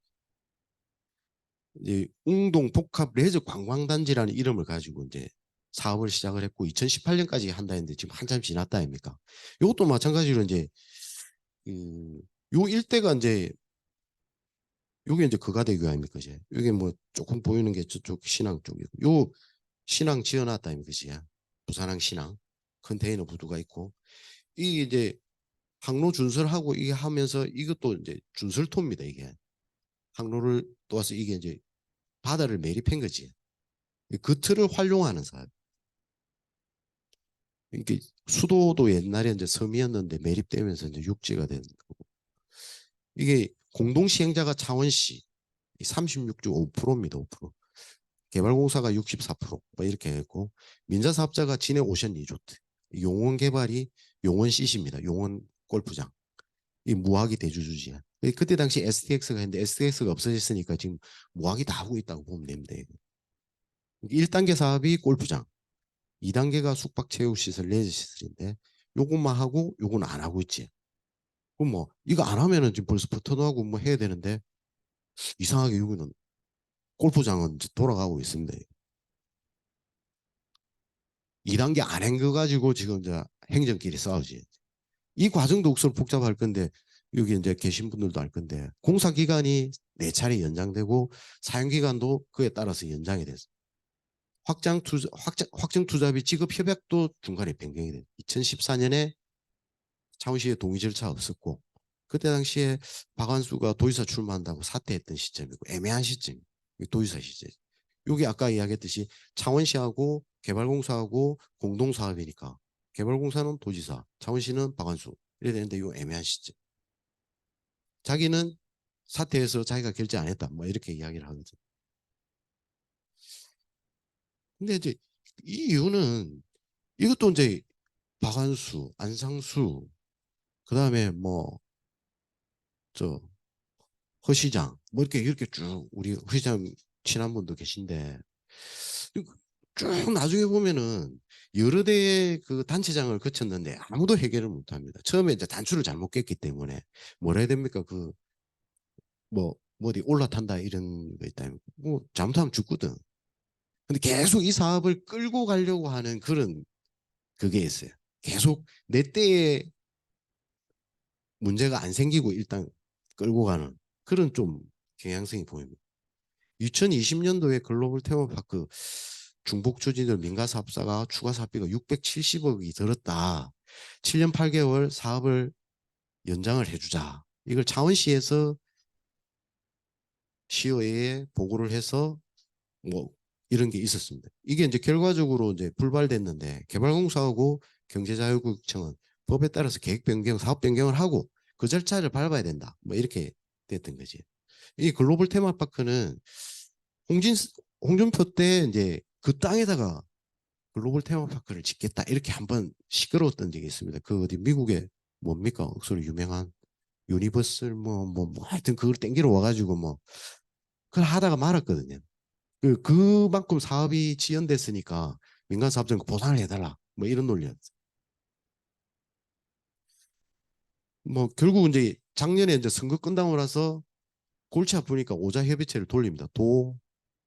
이제 웅동 복합 레저 관광단지라는 이름을 가지고 이제 사업을 시작을 했고 2018년까지 한다 했는데 지금 한참 지났다 아닙니까? 이것도 마찬가지로 이제 요 일대가 이제 요게 이제 거가대교 아닙니까? 이제 요게 뭐 조금 보이는 게 저쪽 신항 쪽이고 요 신항 지어놨다 아닙니까? 이제 부산항 신항 컨테이너 부두가 있고 이게 이제 항로 준설하고 이게 하면서 이것도 이제 준설토입니다. 이게 항로를 도와서 이게 이제 바다를 매립한 거지. 그 틀을 활용하는 사업. 이게 수도도 옛날에 이제 섬이었는데 매립되면서 이제 육지가 된 거고. 이게 공동 시행자가 창원시 36.5%입니다. 5%. 개발공사가 64%뭐 이렇게 했고 민자사업자가 진해 오션 리조트, 용원 개발이 용원 CC입니다. 용원 골프장. 이 무학이 대주주지야. 그때 당시 STX가 했는데 STX가 없어졌으니까 지금 무학이 다 하고 있다고 보면 됩니다. 1단계 사업이 골프장, 2단계가 숙박체육시설, 레저시설인데 요것만 하고 요건 안 하고 있지. 그럼 뭐 이거 안 하면은 지금 벌써 버튼하고 뭐 해야 되는데 이상하게 여기는 골프장은 돌아가고 있습니다. 2단계 안 한 거 가지고 지금 이제 행정끼리 싸우지. 이 과정도 억수로 복잡할 건데 여기 이제 계신 분들도 알 건데 공사 기간이 4차례 연장되고 사용 기간도 그에 따라서 연장이 됐어. 확정 투자비 지급 협약도 중간에 변경이 돼. 2014년에 창원시의 동의 절차 없었고 그때 당시에 박완수가 도지사 출마한다고 사퇴했던 시점이고 애매한 시점. 도지사 시절. 여기 아까 이야기했듯이 창원시하고 개발공사하고 공동사업이니까 개발공사는 도지사, 창원시는 박완수 이래야 되는데 이 애매한 시점. 자기는 사퇴해서 자기가 결제 안 했다. 뭐 이렇게 이야기를 하거든. 근데 이제 이 이유는 이것도 이제 박완수, 안상수, 그다음에 뭐 저 허시장 뭐 이렇게 쭉 우리 허시장 친한 분도 계신데 쭉 나중에 보면은 여러 대의 그 단체장을 거쳤는데 아무도 해결을 못 합니다. 처음에 이제 단추를 잘못 깼기 때문에 뭐라 해야 됩니까? 그 뭐 어디 올라탄다 이런 거 있다. 뭐 잘못하면 죽거든. 근데 계속 이 사업을 끌고 가려고 하는 그런 그게 있어요. 계속 내 때에 문제가 안 생기고 일단 끌고 가는 그런 좀 경향성이 보입니다. 2020년도에 글로벌 테마파크 중복 추진을 민간 사업사가 추가 사업비가 670억이 들었다. 7년 8개월 사업을 연장을 해주자. 이걸 창원시에서 시의회에 보고를 해서 뭐 이런 게 있었습니다. 이게 이제 결과적으로 이제 불발됐는데 개발공사하고 경제자유구청은 법에 따라서 계획 변경, 사업 변경을 하고 그 절차를 밟아야 된다. 뭐 이렇게 됐던 거지. 이 글로벌 테마파크는 홍진 홍준표 때 이제 그 땅에다가 글로벌 테마파크를 짓겠다 이렇게 한번 시끄러웠던 적이 있습니다. 그 어디 미국에 뭡니까 억수로 유명한 유니버설 뭐 하여튼 그걸 땡기러 와가지고 뭐 그걸 하다가 말았거든요. 그만큼 사업이 지연됐으니까 민간 사업자는 보상을 해달라. 뭐 이런 논리였어. 뭐 결국 이제 작년에 이제 선거 끝나고 나서 골치 아프니까 오자 협의체를 돌립니다. 도,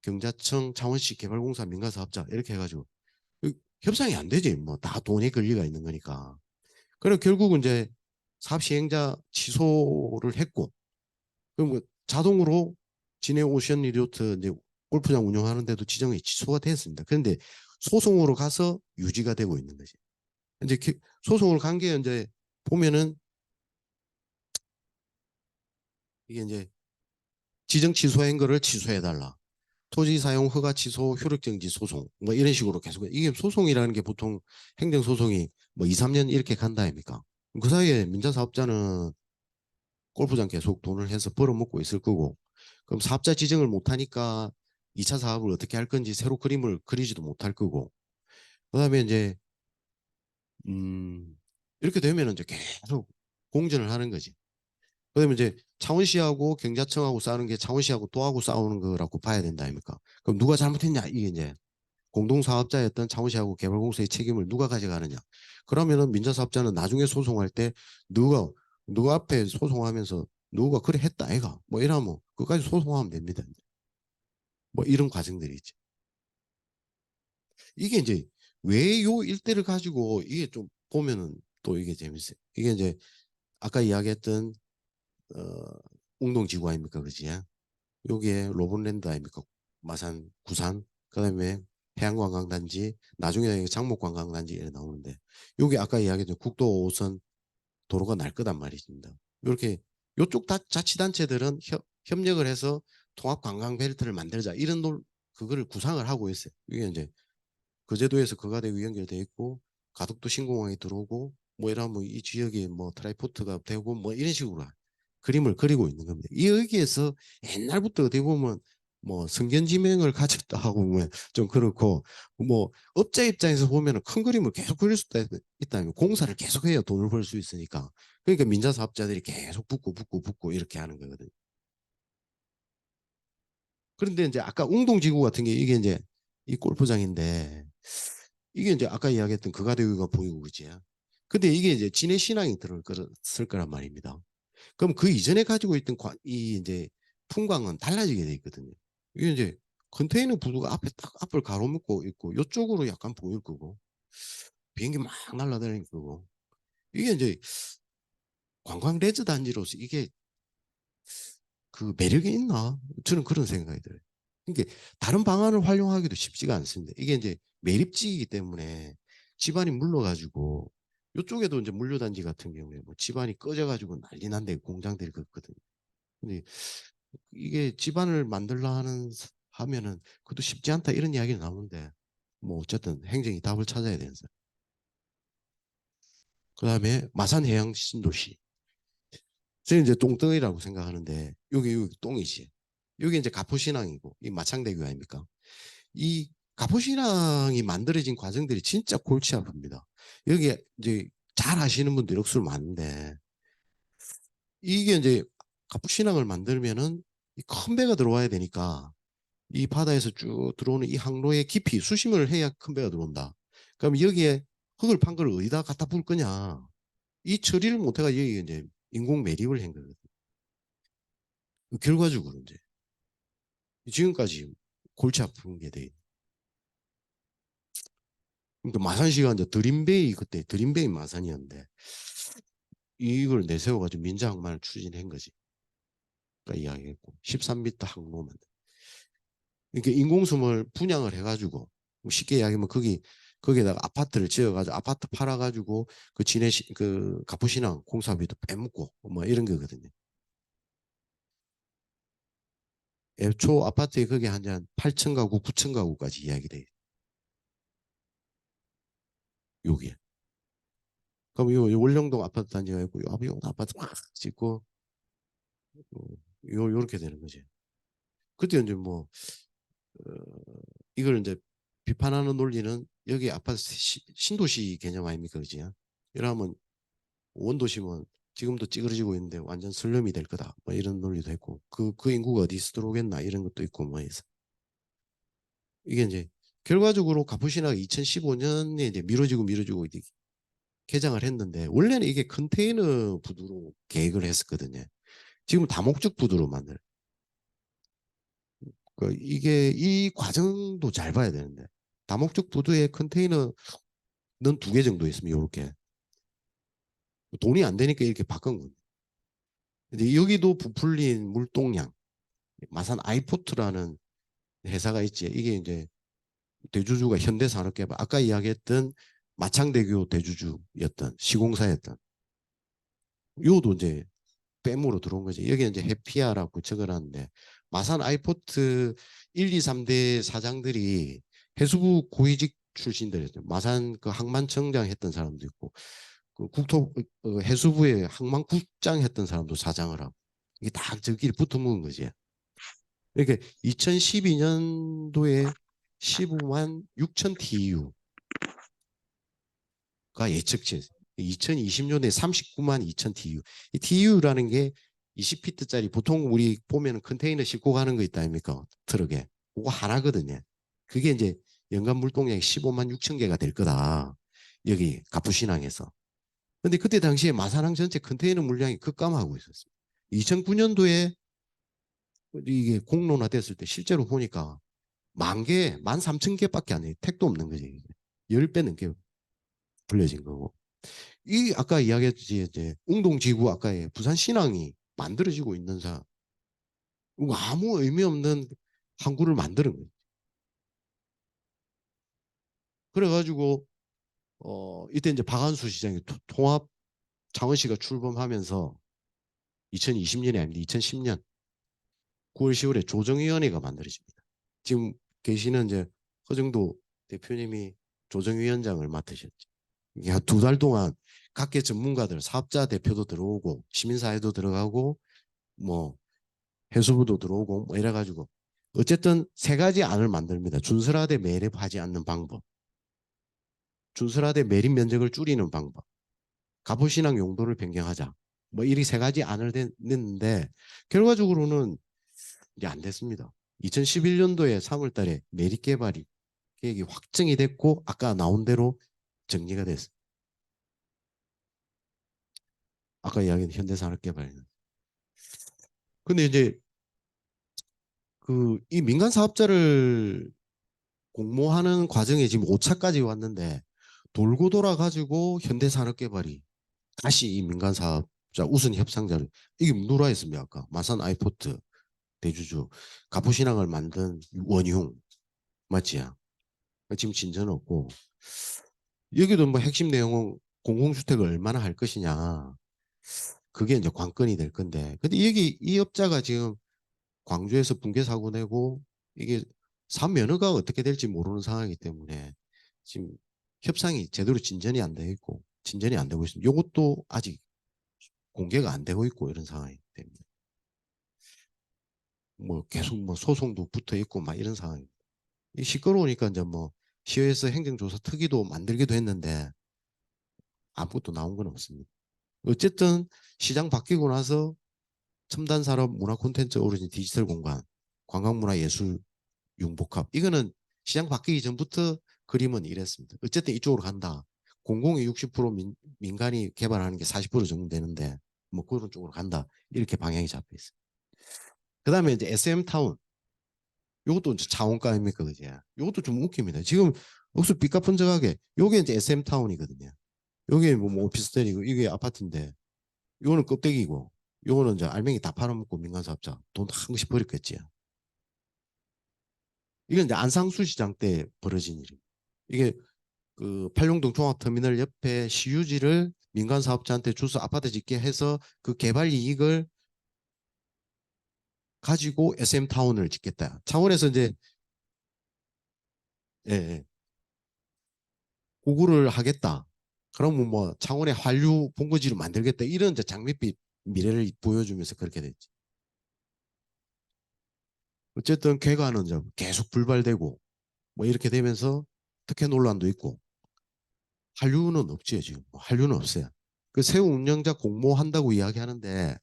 경자청, 창원시 개발공사 민간 사업자 이렇게 해가지고 협상이 안 되지. 뭐 다 돈의 권리가 있는 거니까. 그래 결국은 이제 사업 시행자 취소를 했고 그럼 뭐 자동으로 진해 오션 리조트 이제 골프장 운영하는데도 지정이 취소가 됐습니다. 그런데 소송으로 가서 유지가 되고 있는 거지. 이제 소송을 간 게 이제 보면은 이게 이제 지정 취소한 거를 취소해달라. 토지 사용 허가 취소 효력정지 소송 뭐 이런 식으로 계속 이게 소송이라는 게 보통 행정 소송이 뭐 2, 3년 이렇게 간다 아닙니까? 그 사이에 민자 사업자는 골프장 계속 돈을 해서 벌어먹고 있을 거고 그럼 사업자 지정을 못 하니까 2차 사업을 어떻게 할 건지 새로 그림을 그리지도 못할 거고 그다음에 이제 이렇게 되면 이제 계속 공전을 하는 거지. 그다음에 이제 창원시하고 경자청하고 싸우는 게 창원시하고 도하고 싸우는 거라고 봐야 된다 아닙니까? 그럼 누가 잘못했냐 이게 이제 공동사업자였던 창원시하고 개발공사의 책임을 누가 가져가느냐. 그러면은 민자사업자는 나중에 소송할 때 누가 앞에 소송하면서 누가 그래 했다 아이가 뭐 이러면 그까지 소송하면 됩니다. 뭐 이런 과정들이 있죠. 이게 이제 왜 요 일대를 가지고 이게 좀 보면은 또 이게 재밌어요. 이게 이제 아까 이야기했던 어, 웅동지구 아닙니까, 그지? 여기에 로봇랜드 아닙니까, 마산, 구산, 그다음에 해양관광단지, 나중에 장목관광단지 이렇게 나오는데 여기 아까 이야기했던 국도 5호선 도로가 날 거단 말이십니다. 이렇게 요쪽 자치단체들은 협력을 해서 통합관광벨트를 만들자 이런 그거를 구상을 하고 있어요. 이게 이제 거제도에서 거가대교 연결돼 있고 가덕도 신공항이 들어오고 뭐 이러면 이 지역에 뭐 트라이포트가 되고 뭐 이런 식으로 그림을 그리고 있는 겁니다. 이 여기에서 옛날부터 어떻게 보면 뭐 성견지명을 가졌다 하고 보면 좀 그렇고 뭐 업자 입장에서 보면은 큰 그림을 계속 그릴 수도 있다면 공사를 계속해야 돈을 벌 수 있으니까 그러니까 민자 사업자들이 계속 붙고 이렇게 하는 거거든요. 그런데 이제 아까 웅동지구 같은 게 이게 이제 이 골프장인데 이게 이제 아까 이야기했던 그가대위가 보이고 그지. 근데 이게 이제 진해 신앙이 들었을 거란 말입니다. 그럼 그 이전에 가지고 있던 이 이제 풍광은 달라지게 돼 있거든요. 이게 이제 컨테이너 부두가 앞에 딱 앞을 가로막고 있고 이쪽으로 약간 보일 거고 비행기 막 날아다닐 거고 이게 이제 관광 레저 단지로서 이게 그 매력이 있나? 저는 그런 생각이 들어요. 그러니까 다른 방안을 활용하기도 쉽지가 않습니다. 이게 이제 매립지이기 때문에 집안이 물러가지고 이쪽에도 이제 물류단지 같은 경우에 뭐 집안이 꺼져가지고 난리 난데 공장들이 그렇거든요. 근데 이게 집안을 만들라 하면은 그것도 쉽지 않다 이런 이야기가 나오는데 뭐 어쨌든 행정이 답을 찾아야 되는 사 그다음에 마산 해양 신도시. 저는 이제 똥덩이라고 생각하는데 여기 똥이지. 여기 이제 가포신항이고 이 마창대교 아닙니까? 이 가포신항이 만들어진 과정들이 진짜 골치 아픕니다. 여기 이제 잘 아시는 분들 역수로 많은데 이게 이제 가포신항을 만들면은 큰 배가 들어와야 되니까 이 바다에서 쭉 들어오는 이 항로의 깊이 수심을 해야 큰 배가 들어온다. 그럼 여기에 흙을 판 걸 어디다 갖다 부을 거냐? 이 처리를 못해가 여기 이제 인공 매립을 한 거거든. 결과적으로 이제 지금까지 골치 아픈 게 돼. 그러니까 마산시가 이제 드림베이 그때 드림베이 마산이었는데 이걸 내세워가지고 민자항만을 추진한 거지. 그러니까 이야기했고 13m 항로만. 그러니까 인공섬을 분양을 해가지고 뭐 쉽게 이야기하면 거기에다가 아파트를 지어가지고 아파트 팔아가지고 그 그 가포신항 공사비도 빼먹고 뭐 이런 거거든요. 애초 아파트에 그게 한 8천 가구, 9천 가구까지 이야기돼. 여기에. 그럼 요 월령동 아파트 단지가 있고 요 아파트 막 짓고 요렇게 되는 거지. 그때 이제 뭐 어, 이걸 이제 비판하는 논리는 여기 아파트 신도시 개념 아닙니까, 그지? 이러면 원도시면 지금도 찌그러지고 있는데 완전 슬럼이 될 거다. 뭐 이런 논리도 했고 그 인구가 어디서 들어오겠나 이런 것도 있고 뭐 해서 이게 이제 결과적으로 가포시나가 2015년에 이제 미뤄지고 이제 개장을 했는데 원래는 이게 컨테이너 부두로 계획을 했었거든요. 지금 다목적 부두로 만들. 그 이게 이 과정도 잘 봐야 되는데 다목적 부두에 컨테이너는 2개 정도 있으면 이렇게 돈이 안 되니까 이렇게 바꾼 겁니다. 근데 여기도 부풀린 물동량 마산 아이포트라는 회사가 있지. 이게 이제 대주주가 현대산업개발 아까 이야기했던 마창대교 대주주였던 시공사였던 요도 이제 뺨으로 들어온 거지. 여기 이제 해피아라고 적어놨는데 마산 아이포트 1, 2, 3대 사장들이 해수부 고위직 출신들이죠. 마산 그 항만청장 했던 사람도 있고 그 해수부의 항만국장 했던 사람도 사장을 하고 이게 다 저끼리 붙어 먹은 거지. 그러니까 2012년도에 15만 6천 TEU가 예측치 2020년에 39만 2천 TEU. 이 TEU라는 게 20피트짜리 보통 우리 보면 컨테이너 싣고 가는 거 있다 아닙니까? 트럭에. 그거 하나거든요. 그게 이제 연간 물동량이 15만 6천 개가 될 거다. 여기 가푸신항에서. 근데 그때 당시에 마산항 전체 컨테이너 물량이 급감하고 있었어요. 2009년도에 이게 공론화됐을 때 실제로 보니까 13,000개밖에 안 해. 택도 없는 거지. 10배 넘게 불려진 거고. 이 아까 이야기했지 이제 웅동지구 아까의 부산 신항이 만들어지고 있는 아무 의미 없는 항구를 만드는 거예요. 그래가지고 이때 이제 박한수 시장이 통합 창원시가 출범하면서 2020년이 아닙니다. 2010년 9월 10월에 조정위원회가 만들어집니다. 지금 계시는 이제 허정도 대표님이 조정위원장을 맡으셨죠. 이게 한 2달 동안 각계 전문가들, 사업자 대표도 들어오고 시민사회도 들어가고 뭐 해수부도 들어오고 뭐 이래가지고 어쨌든 3가지 안을 만듭니다. 준설하되 매립하지 않는 방법, 준설하되 매립 면적을 줄이는 방법, 갑오신항 용도를 변경하자. 뭐 이리 3가지 안을 냈는데 결과적으로는 이제 안 됐습니다. 2011년도에 3월 달에 매립 개발이 계획이 확정이 됐고 아까 나온 대로 정리가 됐어요. 아까 이야기한 현대산업개발은. 근데 이제 이 민간 사업자를 공모하는 과정에 지금 5차까지 왔는데 돌고 돌아가지고 현대산업개발이 다시 이 민간 사업자 우선 협상자를 이게 누라 했습니까? 아까 마산 아이포트 대주주 가포신항을 만든 원흉 맞지? 지금 진전 없고 여기도 뭐 핵심 내용은 공공주택을 얼마나 할 것이냐 그게 이제 관건이 될 건데 근데 여기 이 업자가 지금 광주에서 붕괴 사고 내고 이게 사면허가 어떻게 될지 모르는 상황이기 때문에 지금 협상이 제대로 진전이 안 되고 있고 진전이 안 되고 있습니다. 이것도 아직 공개가 안 되고 있고 이런 상황이기 때문에 뭐 계속 뭐 소송도 붙어 있고 막 이런 상황입니다. 이 시끄러우니까 이제 뭐 시에서 행정조사 특위도 만들기도 했는데 아무것도 나온 건 없습니다. 어쨌든 시장 바뀌고 나서 첨단 산업 문화 콘텐츠 오로지 디지털 공간 관광문화 예술 융복합 이거는 시장 바뀌기 전부터 그림은 이랬습니다. 어쨌든 이쪽으로 간다. 공공이 60% 민간이 개발하는 게 40% 정도 되는데 뭐 그런 쪽으로 간다. 이렇게 방향이 잡혀 있어요. 그다음에 이제 SM타운 이것도 차원가 아닙니까 그제? 이것도 좀 웃깁니다. 지금 억수 빚갚은적하게 요게 이제 SM타운이거든요. 요게 뭐 오피스텔이고 이게 아파트인데 요거는 껍데기고 요거는 이제 알맹이 다 팔아먹고 민간 사업자 돈 한 번씩 버렸겠지. 이건 이제 안상수 시장 때 벌어진 일입니다. 이게 그 팔룡동 종합터미널 옆에 시유지를 민간 사업자한테 주서 아파트 짓게 해서 그 개발 이익을 가지고 SM타운을 짓겠다. 창원에서 이제 예, 예. 고구를 하겠다. 그러면 뭐 창원의 한류 본거지를 만들겠다. 이런 이제 장밋빛 미래를 보여주면서 그렇게 됐지. 어쨌든 괴가는 이제 계속 불발되고 뭐 이렇게 되면서 특혜 논란도 있고 한류는 없지요 지금. 한류는 없어요. 그 새우 운영자 공모한다고 이야기하는데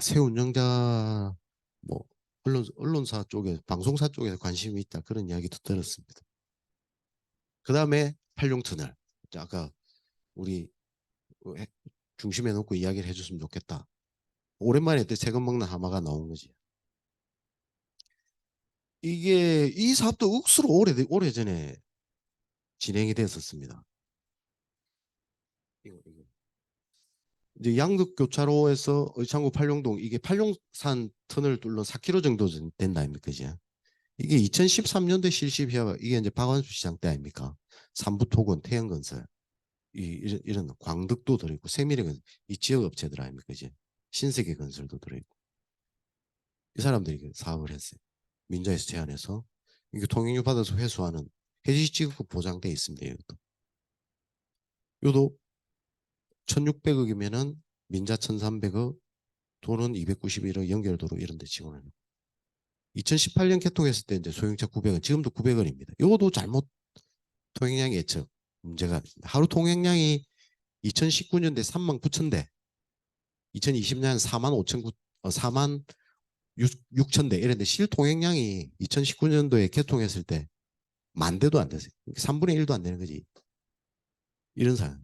새우 운영자 뭐 언론사 쪽에 방송사 쪽에서 관심이 있다 그런 이야기도 들었습니다. 그 다음에 팔룡터널 아까 우리 중심에 놓고 이야기를 해줬으면 좋겠다. 오랜만에 또 세금 먹는 하마가 나온 거지. 이게 이 사업도 억수로 오래전에 진행이 됐었습니다. 이거. 이제 양덕교차로에서 의창구 팔룡동 이게 팔룡산 터널 뚫는 4km 정도 된다 아닙니까 그지? 이게 2013년도에 실시비가 이게 이제 박완수 시장 때 아닙니까? 삼부토건 태양건설 이런 광덕도 들어있고 세미래건 이 지역 업체들 아닙니까 그지? 신세계건설도 들어있고 이 사람들이 사업을 했어요. 민자에서 제안해서 이게 통행료 받아서 회수하는 해지지급 보장돼 있습니다. 이것도. 요도 1600억이면은 민자 1300억 돈은 291억 연결도로 이런 데 지원하는 2018년 개통했을 때 이제 소형차 900원 지금도 900원입니다. 요것도 잘못 통행량 예측 문제가 하루 통행량이 2019년대 3만 9천 대 2020년 4만 5천 4만 6천 대 이런데 실통행량이 2019년도에 개통했을 때 만 대도 안 됐어요. 3분의 1도 안 되는 거지. 이런 상황.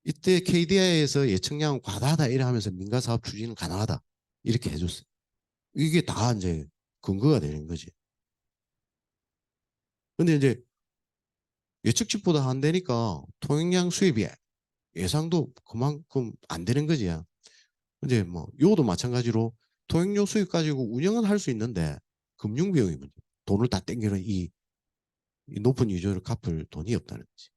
이때 KDI에서 예측량 과다하다 이래 하면서 민간 사업 추진은 가능하다. 이렇게 해줬어요. 이게 다 이제 근거가 되는 거지. 근데 이제 예측치보다 안 되니까 통행량 수입이 예상도 그만큼 안 되는 거지. 근데 뭐 요도 마찬가지로 통행료 수입 가지고 운영은 할 수 있는데 금융 비용이 문제. 돈을 다 땡기는 이 높은 유저를 갚을 돈이 없다는 거지.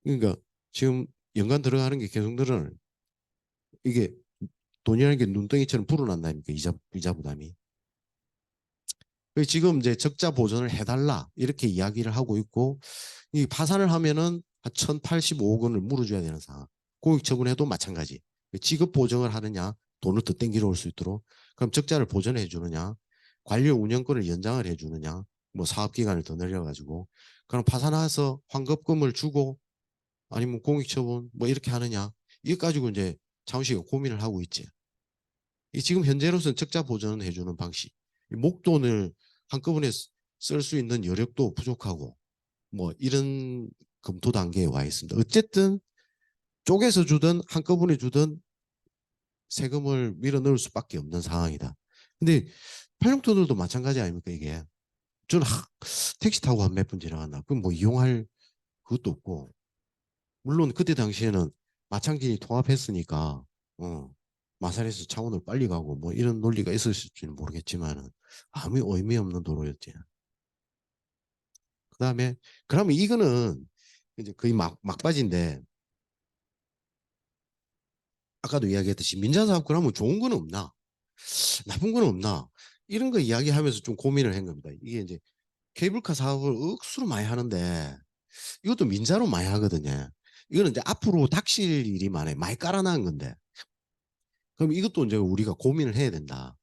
그러니까 지금 연간 들어가는 게 계속 늘어나는 이게 돈이라는 게 눈덩이처럼 불어난다니까 이자 부담이. 지금 이제 적자 보전을 해달라 이렇게 이야기를 하고 있고 이 파산을 하면은 한 1,085억 원을 물어줘야 되는 상황. 공익 처분해도 마찬가지. 지급 보정을 하느냐 돈을 더 땡기러 올 수 있도록 그럼 적자를 보전해 주느냐 관련 운영권을 연장을 해 주느냐 뭐 사업 기간을 더 늘려가지고 그럼 파산해서 환급금을 주고 아니면 공익 처분 뭐 이렇게 하느냐 이거 가지고 이제 차원시가 고민을 하고 있지. 지금 현재로서는 적자 보전해 주는 방식. 목돈을 한꺼번에 쓸 수 있는 여력도 부족하고 뭐 이런 검토 단계에 와 있습니다. 어쨌든 쪼개서 주든 한꺼번에 주든 세금을 밀어 넣을 수밖에 없는 상황이다. 근데 팔룡터널도 마찬가지 아닙니까 이게. 저는 택시 타고 한 몇 분 지나갔나. 그럼 뭐 이용할 그것도 없고 물론 그때 당시에는 마창진이 통합했으니까 마산에서 창원을 빨리 가고 뭐 이런 논리가 있었을지는 모르겠지만은 아무 의미 없는 도로였지. 그다음에 그러면 이거는 이제 거의 막바지인데 아까도 이야기했듯이 민자사업 그러면 좋은 건 없나? 나쁜 건 없나? 이런 거 이야기하면서 좀 고민을 한 겁니다. 이게 이제 케이블카 사업을 억수로 많이 하는데 이것도 민자로 많이 하거든요. 이거는 이제 앞으로 닥칠 일이 많이 깔아놓은 건데 그럼 이것도 이제 우리가 고민을 해야 된다.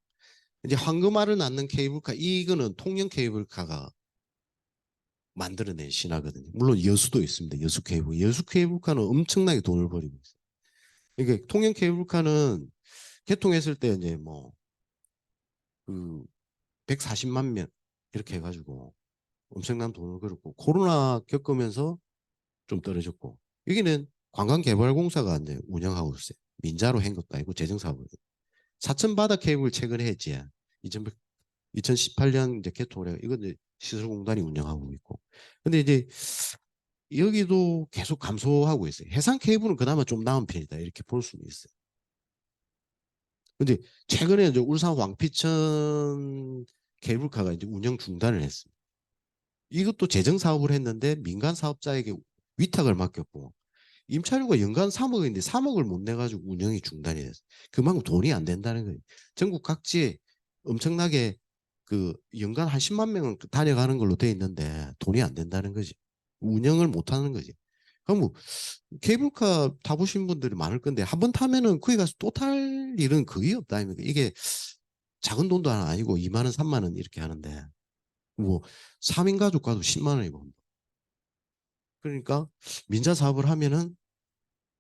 이제 황금알을 낳는 케이블카 이거는 통영 케이블카가 만들어낸 신화거든요. 물론 여수도 있습니다. 여수 케이블. 여수 케이블카는 엄청나게 돈을 벌이고 있어요. 그러니까 통영 케이블카는 개통했을 때 이제 뭐 그 140만 명 이렇게 해가지고 엄청난 돈을 벌었고 코로나 겪으면서 좀 떨어졌고 여기는 관광개발공사가 이제 운영하고 있어요. 민자로 한 것도 아니고 재정사업을. 사천 바다 케이블 최근에 했지. 2018년 이제 개통을 해. 이건 이제 시설공단이 운영하고 있고. 근데 이제 여기도 계속 감소하고 있어요. 해상 케이블은 그나마 좀 나은 편이다. 이렇게 볼 수는 있어요. 근데 최근에 이제 울산 왕피천 케이블카가 이제 운영 중단을 했습니다. 이것도 재정 사업을 했는데 민간 사업자에게 위탁을 맡겼고 임차료가 연간 3억인데 3억을 못 내가지고 운영이 중단이 됐어요. 그만큼 돈이 안 된다는 거예요. 전국 각지에 엄청나게 그 연간 한 10만 명은 다녀가는 걸로 돼 있는데 돈이 안 된다는 거지. 운영을 못 하는 거지. 그럼 뭐 케이블카 타보신 분들이 많을 건데 한 번 타면은 거기 가서 또 탈 일은 거의 없다 아닙니까? 이게 작은 돈도 아니고 2만 원, 3만 원 이렇게 하는데 뭐 3인 가족 가도 10만 원이고 그러니까 민자 사업을 하면은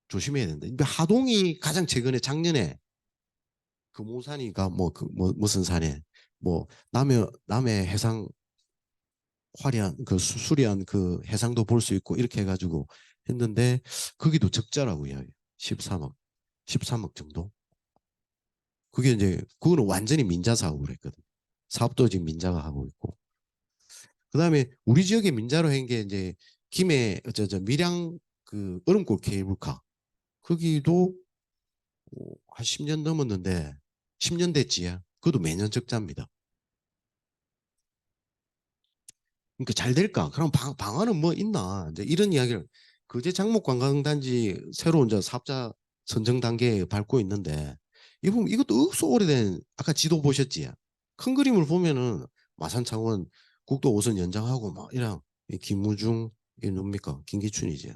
조심해야 된다. 근데 하동이 가장 최근에 작년에 금오산이가 뭐 무슨 산에 뭐 남해 해상 화려한 그 수려한 그 해상도 볼 수 있고 이렇게 해가지고 했는데 거기도 적자라고 이야기해요. 13억, 13억 정도. 그게 이제 그거는 완전히 민자 사업을 했거든. 사업도 지금 민자가 하고 있고. 그다음에 우리 지역에 민자로 한 게 이제 김해 저 밀양 그 얼음골 케이블카 거기도 한 10년 넘었는데 10년 됐지. 그것도 매년 적자입니다. 그러니까 잘 될까? 그럼 방안은 뭐 있나? 이제 이런 이야기를 그제 장목 관광단지 새로운 저 사업자 선정 단계에 밟고 있는데 이 보면 이것도 억수 오래된 아까 지도 보셨지? 큰 그림을 보면은 마산 창원 국도 5선 연장하고 막 이랑 김무중 이 뭡니까? 김기춘이지.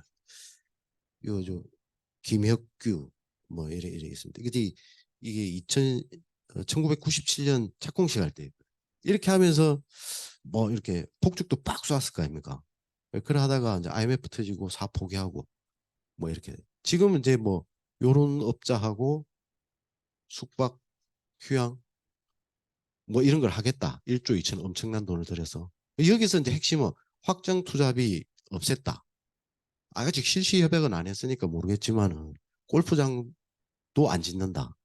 이거 저 김혁규 뭐 이래 있습니다. 이게 1997년 착공식 할 때 이렇게 하면서 뭐 이렇게 폭죽도 빡 쐈을 거 아닙니까? 그래 하다가 이제 IMF 터지고 사업 포기하고 뭐 이렇게 지금은 이제 뭐 요런 업자하고 숙박 휴양 뭐 이런 걸 하겠다. 1조 2천 엄청난 돈을 들여서 여기서 이제 핵심은 확장 투자비 없앴다. 아직 실시 협약은 안 했으니까 모르겠지만은 골프장도 안 짓는다.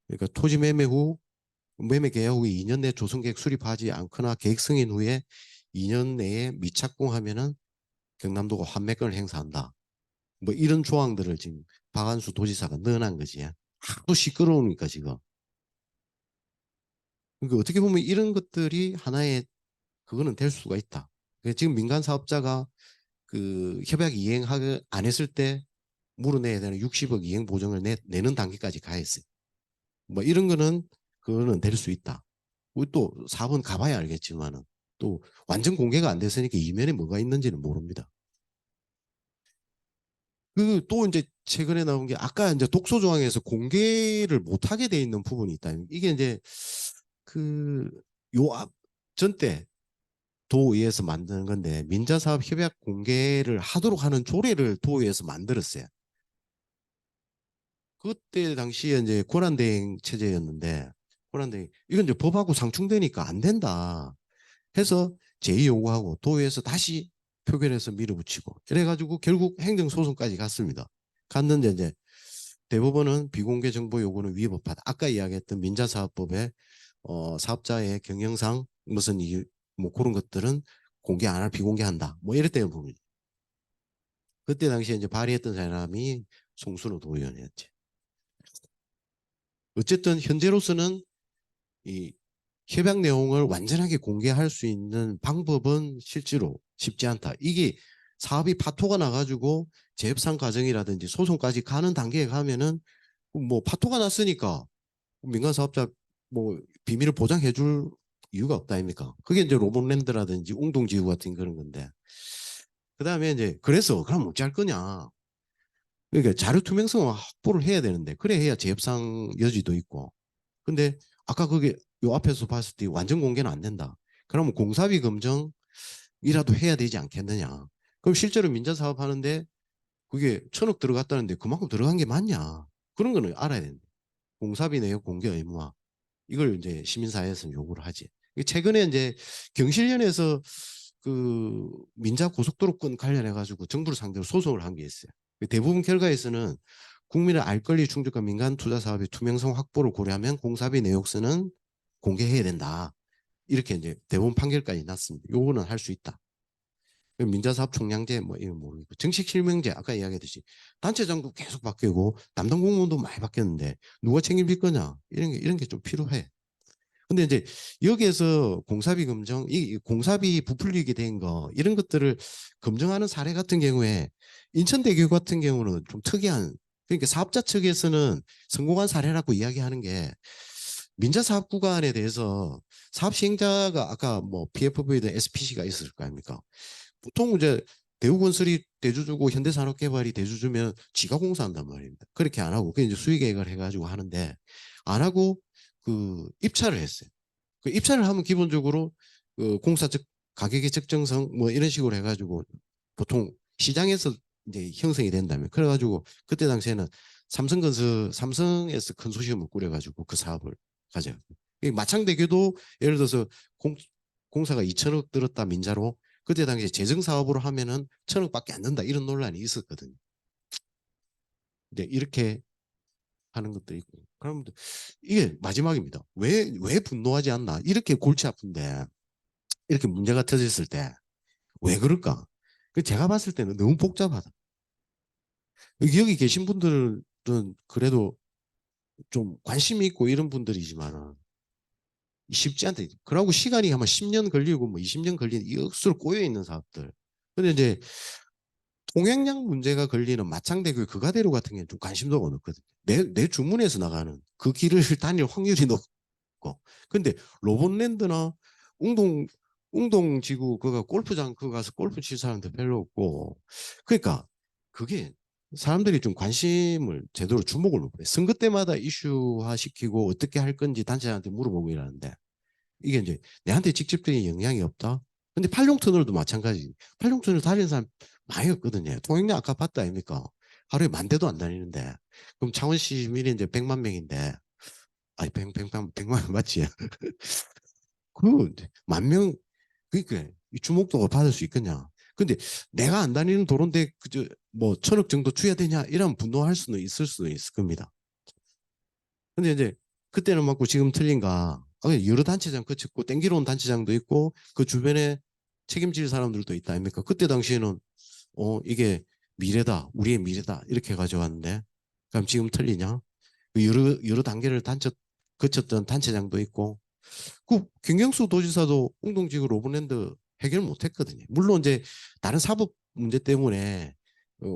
그러니까 토지 매매 후 매매 계약 후에 2년 내 조성계획 수립하지 않거나 계획 승인 후에 2년 내에 미착공하면은 경남도가 환매권을 행사한다. 뭐 이런 조항들을 지금 박한수 도지사가 넣어놓은 거지. 하도 시끄러우니까 지금. 그러니까 어떻게 보면 이런 것들이 하나의 그거는 될 수가 있다. 그러니까 지금 민간 사업자가 그 협약 이행 안 했을 때 물어내야 되는 60억 이행 보증을 내는 단계까지 가 있어요. 뭐 이런 거는 그거는 될 수 있다. 또 사업은 가봐야 알겠지만은 또 완전 공개가 안 됐으니까 이면에 뭐가 있는지는 모릅니다. 그 또 이제 최근에 나온 게 아까 이제 독소 조항에서 공개를 못하게 돼 있는 부분이 있다. 이게 이제 그 요 앞 전때 도의회에서 만드는 건데 민자사업 협약 공개를 하도록 하는 조례를 도의회에서 만들었어요. 그때 당시에 이제 권한대행 체제였는데 권한대행 이건 이제 법하고 상충되니까 안 된다 해서 제의 요구하고 도의회에서 다시 표결해서 밀어붙이고 이래가지고 결국 행정소송까지 갔습니다. 갔는데 이제 대법원은 비공개 정보 요구는 위법하다. 아까 이야기했던 민자사업법에 사업자의 경영상 무슨 이유 뭐 그런 것들은 공개 안 할 비공개한다. 뭐 이랬다는 부분이. 그때 당시에 이제 발의했던 사람이 송순호 도의원이었지. 어쨌든 현재로서는 이 협약 내용을 완전하게 공개할 수 있는 방법은 실제로 쉽지 않다. 이게 사업이 파토가 나가지고 재협상 과정이라든지 소송까지 가는 단계에 가면은 뭐 파토가 났으니까 민간 사업자 뭐 비밀을 보장해 줄 이유가 없다 아닙니까? 그게 이제 로봇랜드라든지 웅동지구 같은 그런 건데. 그다음에 이제 그래서 그럼 어찌할 거냐? 그러니까 자료 투명성 확보를 해야 되는데 그래 해야 재협상 여지도 있고. 근데 아까 그게 요 앞에서 봤을 때 완전 공개는 안 된다. 그러면 공사비 검증이라도 해야 되지 않겠느냐? 그럼 실제로 민자 사업 하는데 그게 1,000억 들어갔다는데 그만큼 들어간 게 맞냐? 그런 거는 알아야 된다. 공사비 내역 공개 의무화. 이걸 이제 시민사회에서는 요구를 하지. 최근에 이제 경실련에서 그 민자 고속도로권 관련해 가지고 정부를 상대로 소송을 한 게 있어요. 대부분 결과에서는 국민의 알 권리 충족과 민간 투자 사업의 투명성 확보를 고려하면 공사비 내역서는 공개해야 된다. 이렇게 이제 대법원 판결까지 났습니다. 요거는 할 수 있다. 민자사업 총량제 뭐 이런 모르겠고 정식 실명제 아까 이야기했듯이 단체장도 계속 바뀌고 담당 공무원도 많이 바뀌었는데 누가 책임질 거냐 이런 게 좀 필요해. 근데 이제 여기에서 공사비 검증, 이 공사비 부풀리게 된 거 이런 것들을 검증하는 사례 같은 경우에 인천대교 같은 경우는 좀 특이한 그러니까 사업자 측에서는 성공한 사례라고 이야기하는 게 민자사업 구간에 대해서 사업 시행자가 아까 뭐 PFV든 SPC가 있을 거 아닙니까? 보통 이제 대우건설이 대주주고 현대산업개발이 대주주면 지가 공사한단 말입니다. 그렇게 안 하고 그게 이제 수익계획을 해가지고 하는데 안 하고 그 입찰을 했어요. 그 입찰을 하면 기본적으로 그 공사 즉 가격의 적정성 뭐 이런 식으로 해가지고 보통 시장에서 이제 형성이 된다면 그래가지고 그때 당시에는 삼성에서 컨소시엄을 꾸려가지고 그 사업을 가져요. 마창대교도 예를 들어서 공사가 2천억 들었다 민자로 그때 당시에 재정 사업으로 하면은 1,000억밖에 안 된다 이런 논란이 있었거든요. 근데 이렇게 하는 것도 있고. 그럼 이게 마지막입니다. 왜 분노하지 않나? 이렇게 골치 아픈데 이렇게 문제가 터졌을 때 왜 그럴까? 제가 봤을 때는 너무 복잡하다. 여기 계신 분들은 그래도 좀 관심이 있고 이런 분들이지만 쉽지 않다. 그러고 시간이 아마 10년 걸리고 뭐 20년 걸리는 이 억수로 꼬여 있는 사업들. 근데 이제 통행량 문제가 걸리는 마창대교 그가대로 같은 경우는 좀 관심도가 높거든요. 내 주문에서 나가는 그 길을 다닐 확률이 높고. 근데 로봇랜드나 웅동, 웅동지구 그가 골프장 그 가서 골프 칠 사람도 별로 없고. 그러니까 그게 사람들이 좀 관심을 제대로 주목을 못 해요. 선거 때마다 이슈화 시키고 어떻게 할 건지 단체한테 물어보고 이러는데 이게 이제 내한테 직접적인 영향이 없다. 근데 팔룡터널도 마찬가지. 팔룡터널 다니는 사람 많이 없거든요. 통행량 아까 봤다 아닙니까? 하루에 10,000대도 안 다니는데. 그럼 창원시 시민이 이제 100만 명인데, 아니, 100만 명 맞지? 그, 10,000명, 그러니까 이 주목도가 받을 수 있겠냐. 근데 내가 안 다니는 도로인데, 그저, 뭐, 1,000억 정도 줘야 되냐? 이런 분노할 수는 있을 수 있을 겁니다. 근데 이제 그때는 맞고 지금 틀린가. 여러 단체장 거쳤고 땡기러 온 단체장도 있고 그 주변에 책임질 사람들도 있다 아닙니까? 그때 당시에는 이게 미래다, 우리의 미래다 이렇게 가져왔는데 그럼 지금 틀리냐? 그 여러 단계를 거쳤던 단체장도 있고 그 김경수 도지사도 웅동지구 로브랜드 해결 못했거든요. 물론 이제 다른 사법 문제 때문에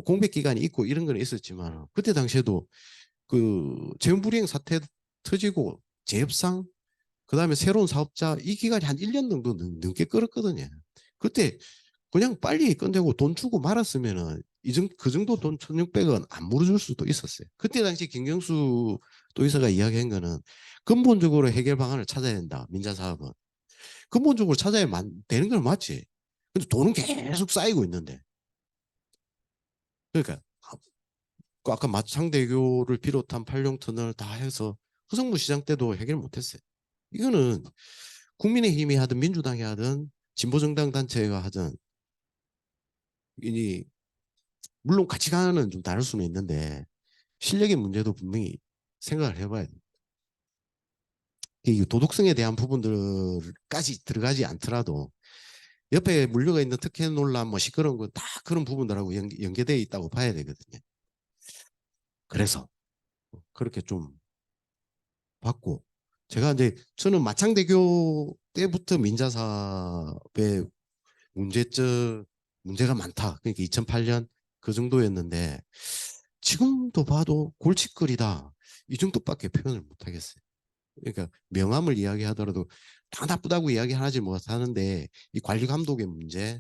공백 기간이 있고 이런 건 있었지만 그때 당시에도 그 재무불이행 사태 터지고 재협상 그다음에 새로운 사업자 이 기간이 한 1년 정도 넘게 끌었거든요. 그때 그냥 빨리 끝내고 돈 주고 말았으면은 그 정도 돈 1,600원 안 물어줄 수도 있었어요. 그때 당시 김경수 도의사가 이야기한 거는 근본적으로 해결 방안을 찾아야 된다. 민자 사업은 근본적으로 찾아야 되는 건 맞지. 근데 돈은 계속 쌓이고 있는데 그러니까 그 아까 마창대교를 비롯한 팔룡터널 다 해서 허성무 시장 때도 해결 못했어요. 이거는 국민의힘이 하든 민주당이 하든 진보정당 단체가 하든 이 물론 가치관은 좀 다를 수는 있는데 실력의 문제도 분명히 생각을 해봐야 돼요. 이 도덕성에 대한 부분들까지 들어가지 않더라도 옆에 물려가 있는 특혜 논란 뭐 시끄러운 거 다 그런 부분들하고 연계되어 있다고 봐야 되거든요. 그래서 그렇게 좀 받고 제가 이제 저는 마창대교 때부터 민자 사업에 문제가 많다. 그러니까 2008년 그 정도였는데 지금도 봐도 골칫거리다. 이 정도밖에 표현을 못 하겠어요. 그러니까 명함을 이야기하더라도 다 나쁘다고 이야기하지 못하는데 이 관리 감독의 문제,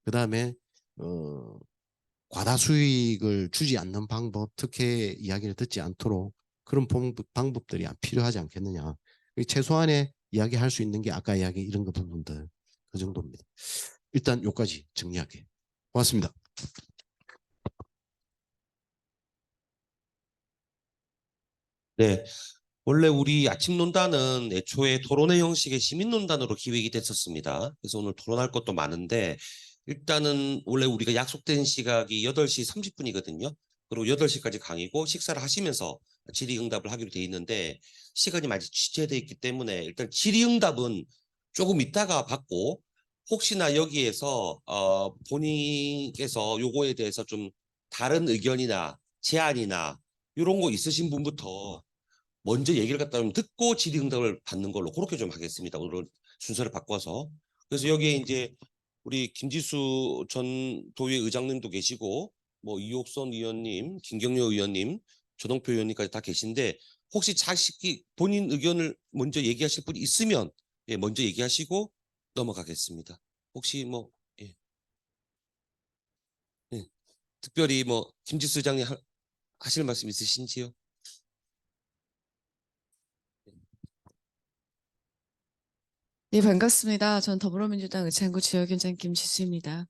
그다음에 어, 과다 수익을 주지 않는 방법, 특혜 이야기를 듣지 않도록 그런 방법들이 필요하지 않겠느냐. 최소한의 이야기할 수 있는 게 아까 이야기 이런 거 부분들 그 정도입니다. 일단 요까지 정리할게요. 고맙습니다. 네. 원래 우리 아침 논단은 애초에 토론회 형식의 시민 논단으로 기획이 됐었습니다. 그래서 오늘 토론할 것도 많은데 일단은 원래 우리가 약속된 시각이 8시 30분이거든요. 그리고 8시까지 강의고 식사를 하시면서 질의응답을 하기로 돼 있는데 시간이 많이 지체돼 있기 때문에 일단 질의응답은 조금 있다가 받고 혹시나 여기에서 본인께서 요거에 대해서 좀 다른 의견이나 제안이나 이런 거 있으신 분부터 먼저 얘기를 갖다 좀 듣고 질의응답을 받는 걸로 그렇게 좀 하겠습니다. 오늘 순서를 바꿔서. 그래서 여기에 이제 우리 김지수 전 도의 의장님도 계시고 뭐 이옥선 의원님, 김경려 의원님, 조동표 의원님까지 다 계신데 혹시 자식이 본인 의견을 먼저 얘기하실 분이 있으면 예, 먼저 얘기하시고 넘어가겠습니다. 혹시 뭐 예, 예. 특별히 뭐 김지수 의장님 하실 말씀 있으신지요? 네, 반갑습니다. 전 더불어민주당 의창구 지역위원장 김지수입니다.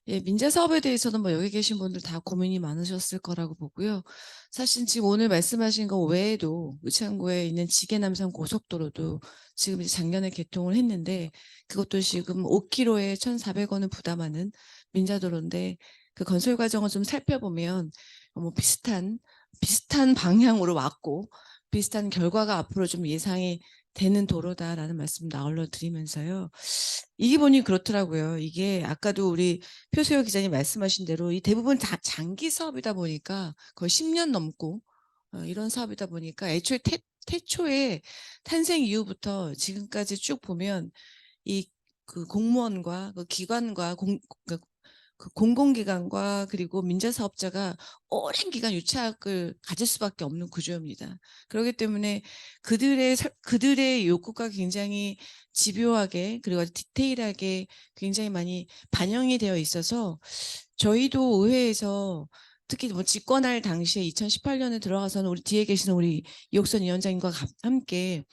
예, 민재 사업에 대해서는 뭐 여기 계신 분들 다 고민이 많으셨을 거라고 보고요. 사실 지금 오늘 말씀하신 거 외에도 의창구에 있는 지계남선 고속도로도 지금 이제 작년에 개통을 했는데 그것도 지금 5km에 1,400원을 부담하는 민자도로인데 그 건설 과정을 좀 살펴보면 뭐 비슷한 방향으로 왔고 비슷한 결과가 앞으로 좀 예상이 되는 도로다라는 말씀 나올려 드리면서요. 이게 보니 그렇더라고요. 이게 아까도 우리 표수호 기자님 말씀하신 대로 이 대부분 다 장기 사업이다 보니까 거의 10년 넘고 이런 사업이다 보니까 애초에 태초에 탄생 이후부터 지금까지 쭉 보면 이 그 공무원과 그 기관과 그 공공기관과 그리고 민자사업자가 오랜 기간 유착을 가질 수밖에 없는 구조입니다. 그렇기 때문에 그들의 욕구가 굉장히 집요하게 그리고 아주 디테일하게 굉장히 많이 반영이 되어 있어서 저희도 의회에서 특히 뭐 집권할 당시에 2018년에 들어가서는 우리 뒤에 계시는 우리 이옥선 위원장님과 함께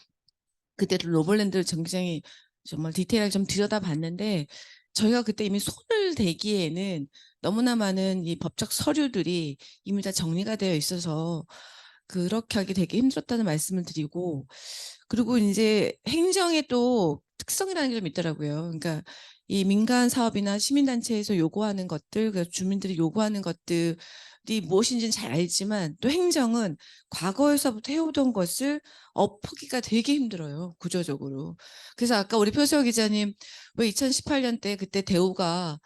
그때도 로벌랜드를 굉장히 정말 디테일하게 좀 들여다봤는데 저희가 그때 이미 손을 대기에는 너무나 많은 이 법적 서류들이 이미 다 정리가 되어 있어서 그렇게 하기 되게 힘들었다는 말씀을 드리고 그리고 이제 행정의 또 특성이라는 게 좀 있더라고요. 그러니까 이 민간 사업이나 시민단체에서 요구하는 것들, 주민들이 요구하는 것들이 무엇인지는 잘 알지만 또 행정은 과거에서부터 해오던 것을 엎기가 되게 힘들어요. 구조적으로. 그래서 아까 우리 표수호 기자님 왜 2018년 때 그때 대우가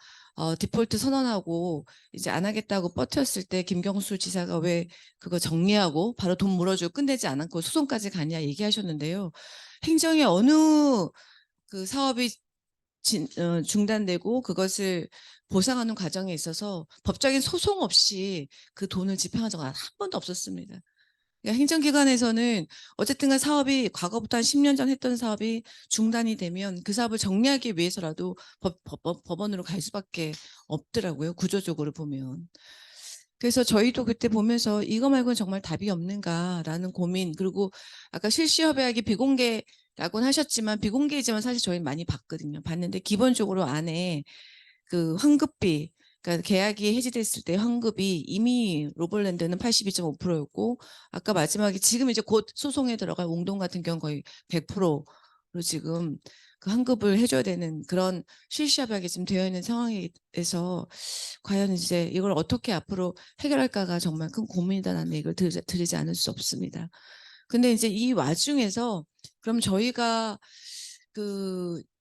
디폴트 선언하고 이제 안 하겠다고 버텼을 때 김경수 지사가 왜 그거 정리하고 바로 돈 물어주고 끝내지 않았고 소송까지 가냐 얘기하셨는데요. 행정의 어느 그 사업이 중단되고 그것을 보상하는 과정에 있어서 법적인 소송 없이 그 돈을 집행한 적은 한 번도 없었습니다. 그러니까 행정기관에서는 어쨌든 간 사업이 과거부터 한 10년 전 했던 사업이 중단이 되면 그 사업을 정리하기 위해서라도 법원으로 갈 수밖에 없더라고요. 구조적으로 보면. 그래서 저희도 그때 보면서 이거 말고는 정말 답이 없는가라는 고민 그리고 아까 실시협약이 비공개라고는 하셨지만 비공개이지만 사실 저희 많이 봤거든요. 봤는데 기본적으로 안에 그 환급비 그러니까 계약이 해지됐을 때 환급이 이미 로벌랜드는 82.5%였고 아까 마지막에 지금 이제 곧 소송에 들어갈 웅동 같은 경우 거의 100%로 지금 그 환급을 해줘야 되는 그런 실시협약이 지금 되어 있는 상황에서 과연 이제 이걸 어떻게 앞으로 해결할까가 정말 큰 고민이다라는 얘기를 드리지 않을 수 없습니다. 근데 이제 이 와중에서 그럼 저희가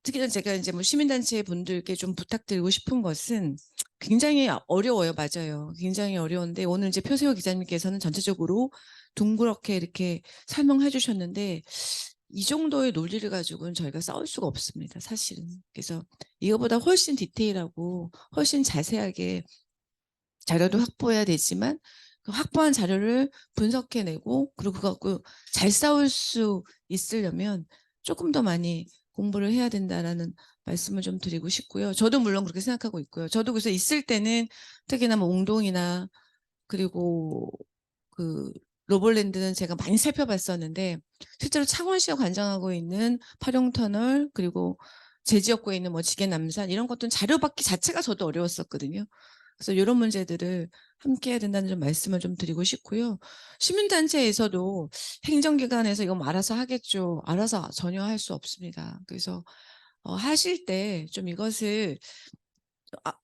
특히나 제가 이제 뭐 시민단체 분들께 좀 부탁드리고 싶은 것은 굉장히 어려워요. 맞아요. 굉장히 어려운데 오늘 이제 표세호 기자님께서는 전체적으로 둥그렇게 이렇게 설명해 주셨는데 이 정도의 논리를 가지고는 저희가 싸울 수가 없습니다, 사실은. 그래서 이거보다 훨씬 디테일하고 훨씬 자세하게 자료도 확보해야 되지만 그 확보한 자료를 분석해내고 그리고 그거 갖고 잘 싸울 수 있으려면 조금 더 많이 공부를 해야 된다라는 말씀을 좀 드리고 싶고요. 저도 물론 그렇게 생각하고 있고요. 저도 그래서 있을 때는 특히나 뭐 웅동이나 그리고 그 로볼랜드는 제가 많이 살펴봤었는데 실제로 창원시가 관장하고 있는 파룡터널 그리고 제지역구에 있는 뭐 지계남산 이런 것들은 자료 받기 자체가 저도 어려웠었거든요. 그래서 이런 문제들을 함께 해야 된다는 좀 말씀을 좀 드리고 싶고요. 시민단체에서도 행정기관에서 이거 뭐 알아서 하겠죠. 알아서 전혀 할 수 없습니다. 그래서 하실 때 좀 이것을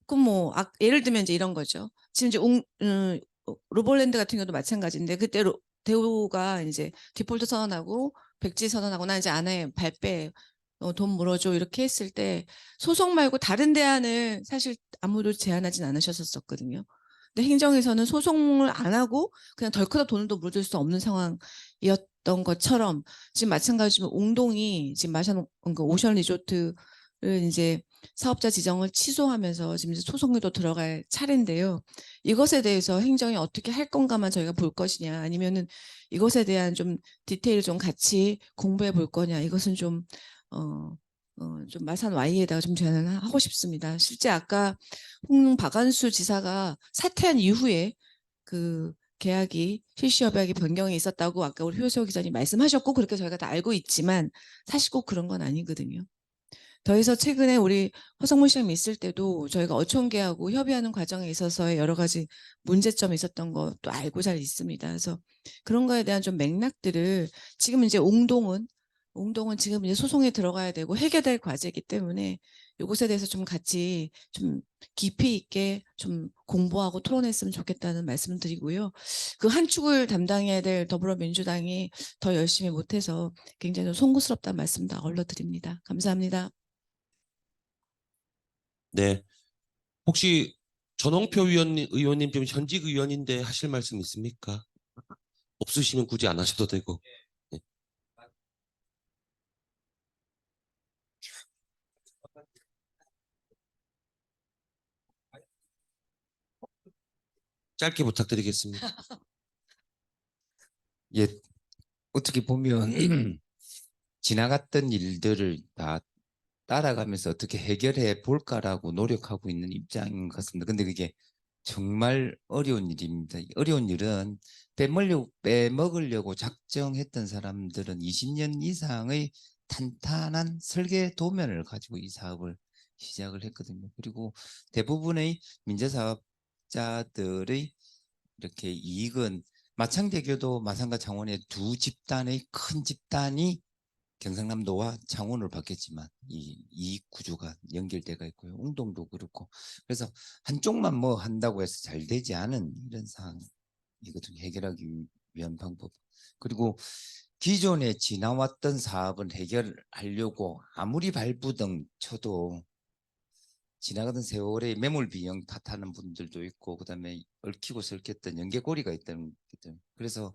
그럼 뭐 예를 들면 이제 이런 거죠. 지금 이제 로볼랜드 같은 경우도 마찬가지인데 그때 대우가 이제 디폴트 선언하고 백지 선언하고 나 이제 안 해, 발빼, 돈 물어줘 이렇게 했을 때 소송 말고 다른 대안을 사실 아무도 제안하진 않으셨었거든요. 근데 행정에서는 소송을 안 하고 그냥 덜커덕 돈을 또 물어줄 수 없는 상황이었던 것처럼 지금 마찬가지로 웅동이 지금 그 오션 리조트를 이제 사업자 지정을 취소하면서 지금 이제 소송에도 들어갈 차례인데요. 이것에 대해서 행정이 어떻게 할 건가만 저희가 볼 것이냐 아니면은 이것에 대한 좀 디테일을 좀 같이 공부해 볼 거냐 이것은 좀 좀 마산 Y에다가 좀 제안을 하고 싶습니다. 실제 아까 박안수 지사가 사퇴한 이후에 그 계약이 실시협약이 변경이 있었다고 아까 우리 효소 기자님 말씀하셨고 그렇게 저희가 다 알고 있지만 사실 꼭 그런 건 아니거든요. 더해서 최근에 우리 허성무 시장님 있을 때도 저희가 어촌계하고 협의하는 과정에 있어서의 여러 가지 문제점이 있었던 것도 알고 잘 있습니다. 그래서 그런 거에 대한 좀 맥락들을 지금 이제 웅동은 지금 이제 소송에 들어가야 되고 해결될 과제이기 때문에 이것에 대해서 좀 같이 좀 깊이 있게 좀 공부하고 토론했으면 좋겠다는 말씀 드리고요. 그 한 축을 담당해야 될 더불어민주당이 더 열심히 못해서 굉장히 좀 송구스럽다는 말씀 다 올려드립니다. 감사합니다. 네. 혹시 전홍표 의원님 좀 현직 의원인데 하실 말씀 있습니까? 없으시면 굳이 안 하셔도 되고. 네. 짧게 부탁드리겠습니다. 예, 어떻게 보면 지나갔던 일들을 다 따라가면서 어떻게 해결해 볼까라고 노력하고 있는 입장인 것 같습니다. 근데 그게 정말 어려운 일입니다. 어려운 일은 빼먹으려고 작정했던 사람들은 20년 이상의 탄탄한 설계 도면을 가지고 이 사업을 시작을 했거든요. 그리고 대부분의 민재사업자들의 이렇게 이익은 마창대교도 마산과 창원의 두 집단의 큰 집단이 경상남도와 창원을 받겠지만 이 이익 구조가 연결돼가 있고요. 웅동도 그렇고 그래서 한쪽만 뭐 한다고 해서 잘 되지 않은 이런 상황이거든요. 해결하기 위한 방법. 그리고 기존에 지나왔던 사업은 해결하려고 아무리 발부등 쳐도 지나가던 세월의 매몰 비용 탓하는 분들도 있고 그다음에 얽히고 설켰던 연계고리가 있다는 거죠. 그래서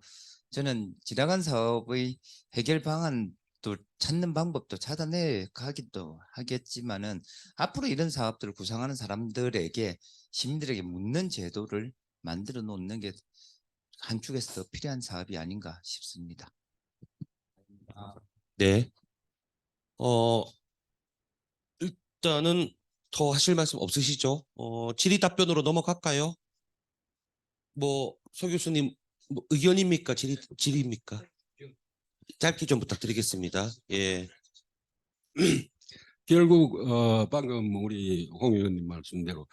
저는 지나간 사업의 해결 방안도 찾는 방법도 찾아내 가기도 하겠지만은 앞으로 이런 사업들을 구상하는 사람들에게 시민들에게 묻는 제도를 만들어 놓는 게 한쪽에서 더 필요한 사업이 아닌가 싶습니다. 네. 일단은 더 하실 말씀 없으시죠? 질의 답변으로 넘어갈까요? 뭐, 소 교수님, 뭐 의견입니까? 질의입니까? 짧게 좀 부탁드리겠습니다. 예. 결국 방금 우리 홍 의원님 말씀대로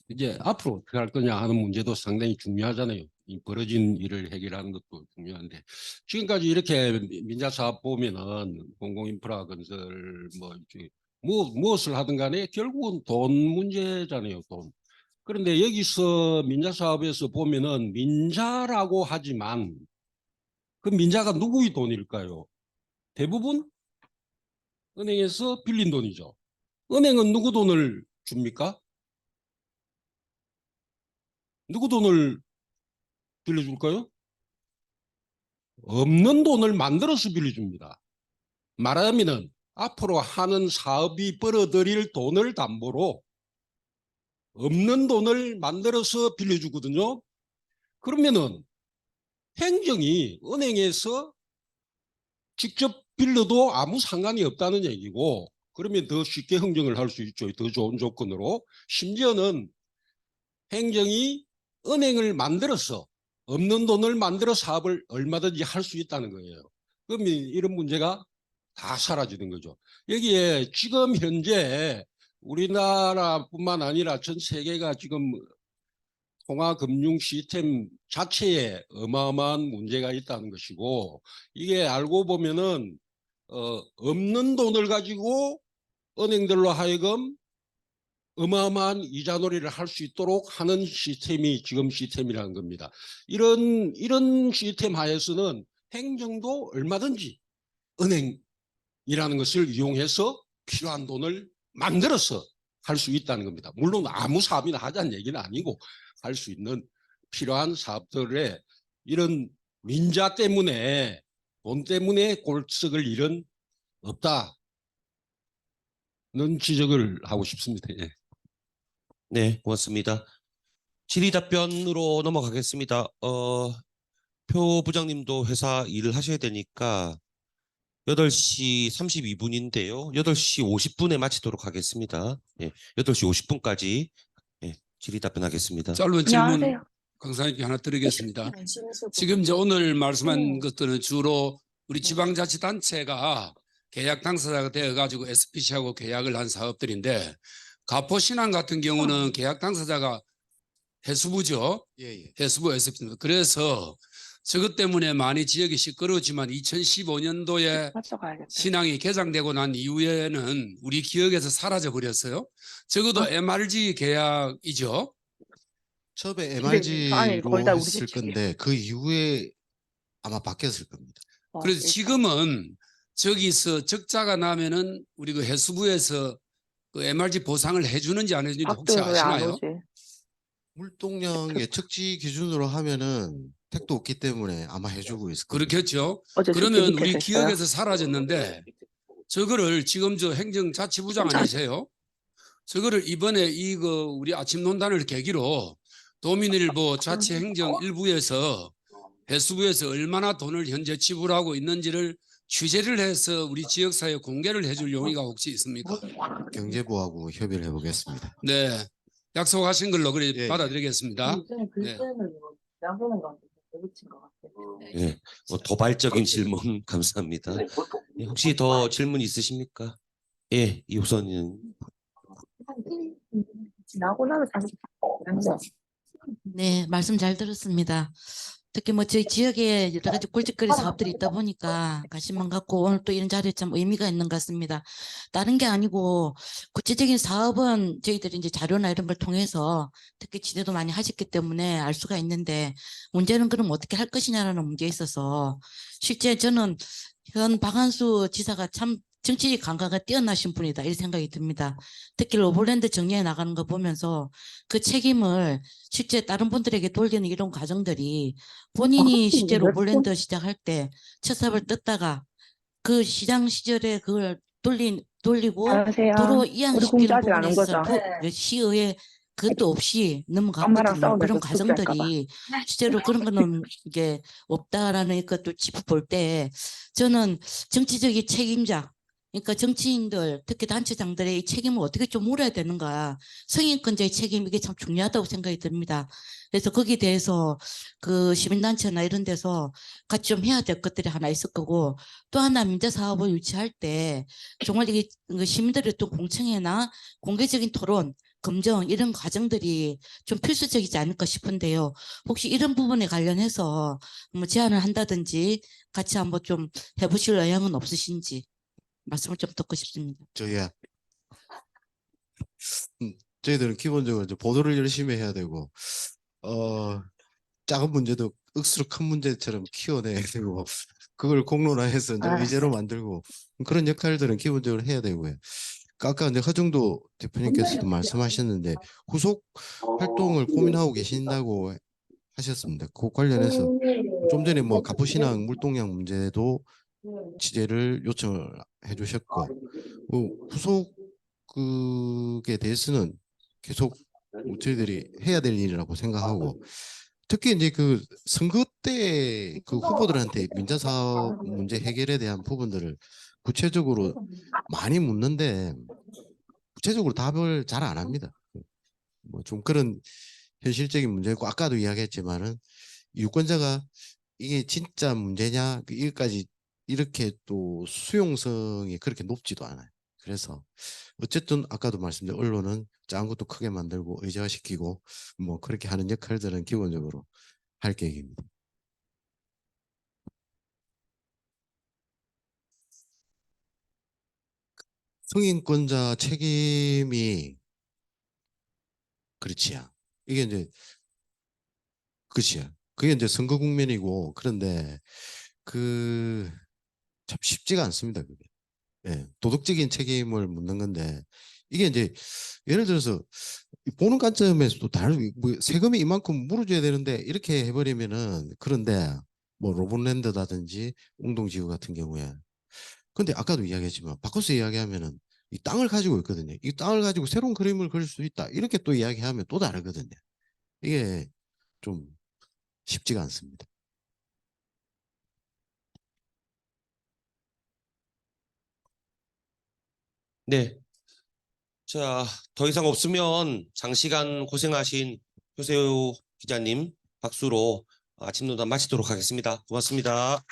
이제 앞으로 어떻게 할 거냐 하는 문제도 상당히 중요하잖아요. 이 벌어진 일을 해결하는 것도 중요한데 지금까지 이렇게 민자사업 보면은 공공인프라 건설 무엇을 하든 간에 결국은 돈 문제잖아요. 돈. 그런데 여기서 민자사업에서 보면은 민자라고 하지만 그 민자가 누구의 돈일까요? 대부분 은행에서 빌린 돈이죠. 은행은 누구 돈을 줍니까? 누구 돈을 빌려줄까요? 없는 돈을 만들어서 빌려줍니다. 말하면은 앞으로 하는 사업이 벌어들일 돈을 담보로 없는 돈을 만들어서 빌려주거든요. 그러면은 행정이 은행에서 직접 빌려도 아무 상관이 없다는 얘기고, 그러면 더 쉽게 흥정을 할 수 있죠. 더 좋은 조건으로. 심지어는 행정이 은행을 만들어서 없는 돈을 만들어 사업을 얼마든지 할 수 있다는 거예요. 그러면 이런 문제가 다 사라지는 거죠. 여기에 지금 현재 우리나라뿐만 아니라 전 세계가 지금 통화금융 시스템 자체에 어마어마한 문제가 있다는 것이고, 이게 알고 보면은 없는 돈을 가지고 은행들로 하여금 어마어마한 이자놀이를 할 수 있도록 하는 시스템이 지금 시스템이라는 겁니다. 이런 시스템 하에서는 행정도 얼마든지 은행이라는 것을 이용해서 필요한 돈을 만들어서 할 수 있다는 겁니다. 물론 아무 사업이나 하자는 얘기는 아니고, 할 수 있는 필요한 사업들에 이런 민자 때문에, 돈 때문에 골석을 잃은 없다는 지적을 하고 싶습니다. 예. 네, 고맙습니다. 질의 답변으로 넘어가겠습니다. 표 부장님도 회사 일을 하셔야 되니까 8시 32분인데요. 8시 50분에 마치도록 하겠습니다. 예, 8시 50분까지 질의 답변하겠습니다. 짧은 질문 안녕하세요. 강사님께 하나 드리겠습니다. 지금 이제 오늘 말씀한 것들은 주로 우리 지방자치단체가 계약 당사자가 되어가지고 SPC하고 계약을 한 사업들인데, 가포신항 같은 경우는 계약 당사자가 해수부죠. 예. 해수부 SP입니다. 그래서 저것 때문에 많이 지역이 시끄러웠지만 2015년도에 맞춰가야겠다. 신항이 개장되고 난 이후에는 우리 기억에서 사라져 버렸어요. 적어도 MRG 계약이죠. 처음에 근데 아니, MRG로 거의 다 우리 했을 집이야. 건데 그 이후에 아마 바뀌었을 겁니다. 그래서 일단. 지금은 저기서 적자가 나면은 우리 그 해수부에서 그 MRG 보상을 해주는지 안 해주는지 혹시 박도현 왜안 아시나요? 오지? 물동량 예측지 기준으로 하면은 택도 없기 때문에 아마 해주고 있을 겁니다. 그렇겠죠. 어제 그러면 밑에서 우리 했어요. 기억에서 사라졌는데, 저거를 지금 저 행정자치부장 아니세요? 저거를 이번에 이거 우리 아침 논단을 계기로 도민일보 자치행정 일부에서 해수부에서 얼마나 돈을 현재 지불하고 있는지를 취재를 해서 우리 지역사회에 공개를 해줄 용의가 혹시 있습니까? 경제부하고 협의를 해보겠습니다. 네, 약속하신 걸로 그래 예. 받아들이겠습니다. 네. 예, 도발적인 질문 감사합니다. 예, 혹시 더 질문 있으십니까? 예, 이호선님. 지나고 나면 다시 네, 말씀 잘 들었습니다. 특히 뭐 저희 지역에 여러 가지 꿀짓거리 사업들이 있다 보니까 관심만 갖고 오늘 또 이런 자리에 참 의미가 있는 것 같습니다. 다른 게 아니고 구체적인 사업은 저희들이 이제 자료나 이런 걸 통해서 특히 지도도 많이 하셨기 때문에 알 수가 있는데, 문제는 그럼 어떻게 할 것이냐라는 문제에 있어서 실제 저는 현 박한수 지사가 참 정치 감각가 뛰어나신 분이다 이 생각이 듭니다. 특히 로볼랜드 정리해 나가는 거 보면서 그 책임을 실제 다른 분들에게 돌리는 이런 과정들이, 본인이 실제 로볼랜드 시작할 때 첫 삽을 떴다가 그 시장 시절에 그걸 돌리고 안녕하세요. 도로 우리 이양시키는 공지 아직 안 부분에 온 있어서 거죠? 시의회 그것도 없이 엄마랑 넘어갔거든요. 싸우면서 그런 숙제할까 봐. 과정들이 실제로 그런 거는 이게 없다라는 것도 짚어볼 때, 저는 정치적인 책임자, 그러니까 정치인들 특히 단체장들의 이 책임을 어떻게 좀 물어야 되는가, 성인권자의 책임, 이게 참 중요하다고 생각이 듭니다. 그래서 거기에 대해서 그 시민단체나 이런 데서 같이 좀 해야 될 것들이 하나 있을 거고, 또 하나 민자사업을 유치할 때 정말 이게 시민들의 또 공청회나 공개적인 토론, 검증 이런 과정들이 좀 필수적이지 않을까 싶은데요. 혹시 이런 부분에 관련해서 뭐 제안을 한다든지 같이 한번 좀 해보실 의향은 없으신지 말씀을 좀 듣고 싶습니다. 저희들은 기본적으로 이제 보도를 열심히 해야 되고, 작은 문제도 억수로 큰 문제처럼 키워내야 되고, 그걸 공론화해서 이제 의제로 만들고, 그런 역할들은 기본적으로 해야 되고요. 아까 이제 허정도 대표님께서도 말씀하셨는데 후속 활동을 고민하고 계신다고 하셨습니다. 그 관련해서 좀 전에 뭐 갑부신항 물동량 문제도 취재를 요청을 해주셨고 후속 그에 대해서는 계속 저희들이 해야 될 일이라고 생각하고 특히 이제 그 선거 때 그 후보들한테 민자사업 문제 해결에 대한 부분들을 구체적으로 많이 묻는데 구체적으로 답을 잘 안 합니다. 뭐 좀 그런 현실적인 문제고 아까도 이야기했지만은 유권자가 이게 진짜 문제냐 이것까지 이렇게 또 수용성이 그렇게 높지도 않아요. 그래서 어쨌든 아까도 말씀드린 언론은 작은 것도 크게 만들고 의제화시키고 뭐 그렇게 하는 역할들은 기본적으로 할 계획입니다. 성인권자 책임이 그렇지야. 이게 이제 그치야. 그게 이제 선거 국면이고 그런데 그 참 쉽지가 않습니다. 그게. 예, 도덕적인 책임을 묻는 건데 이게 이제 예를 들어서 보는 관점에서도 다르고 뭐 세금이 이만큼 물어줘야 되는데 이렇게 해버리면은 그런데 뭐 로봇랜드라든지 웅동지구 같은 경우에 근데 아까도 이야기했지만 바꿔서 이야기하면은 이 땅을 가지고 있거든요. 이 땅을 가지고 새로운 그림을 그릴 수 있다. 이렇게 또 이야기하면 또 다르거든요. 이게 좀 쉽지가 않습니다. 네. 자, 더 이상 없으면 장시간 고생하신 표세호 기자님 박수로 아침 논담 마치도록 하겠습니다. 고맙습니다.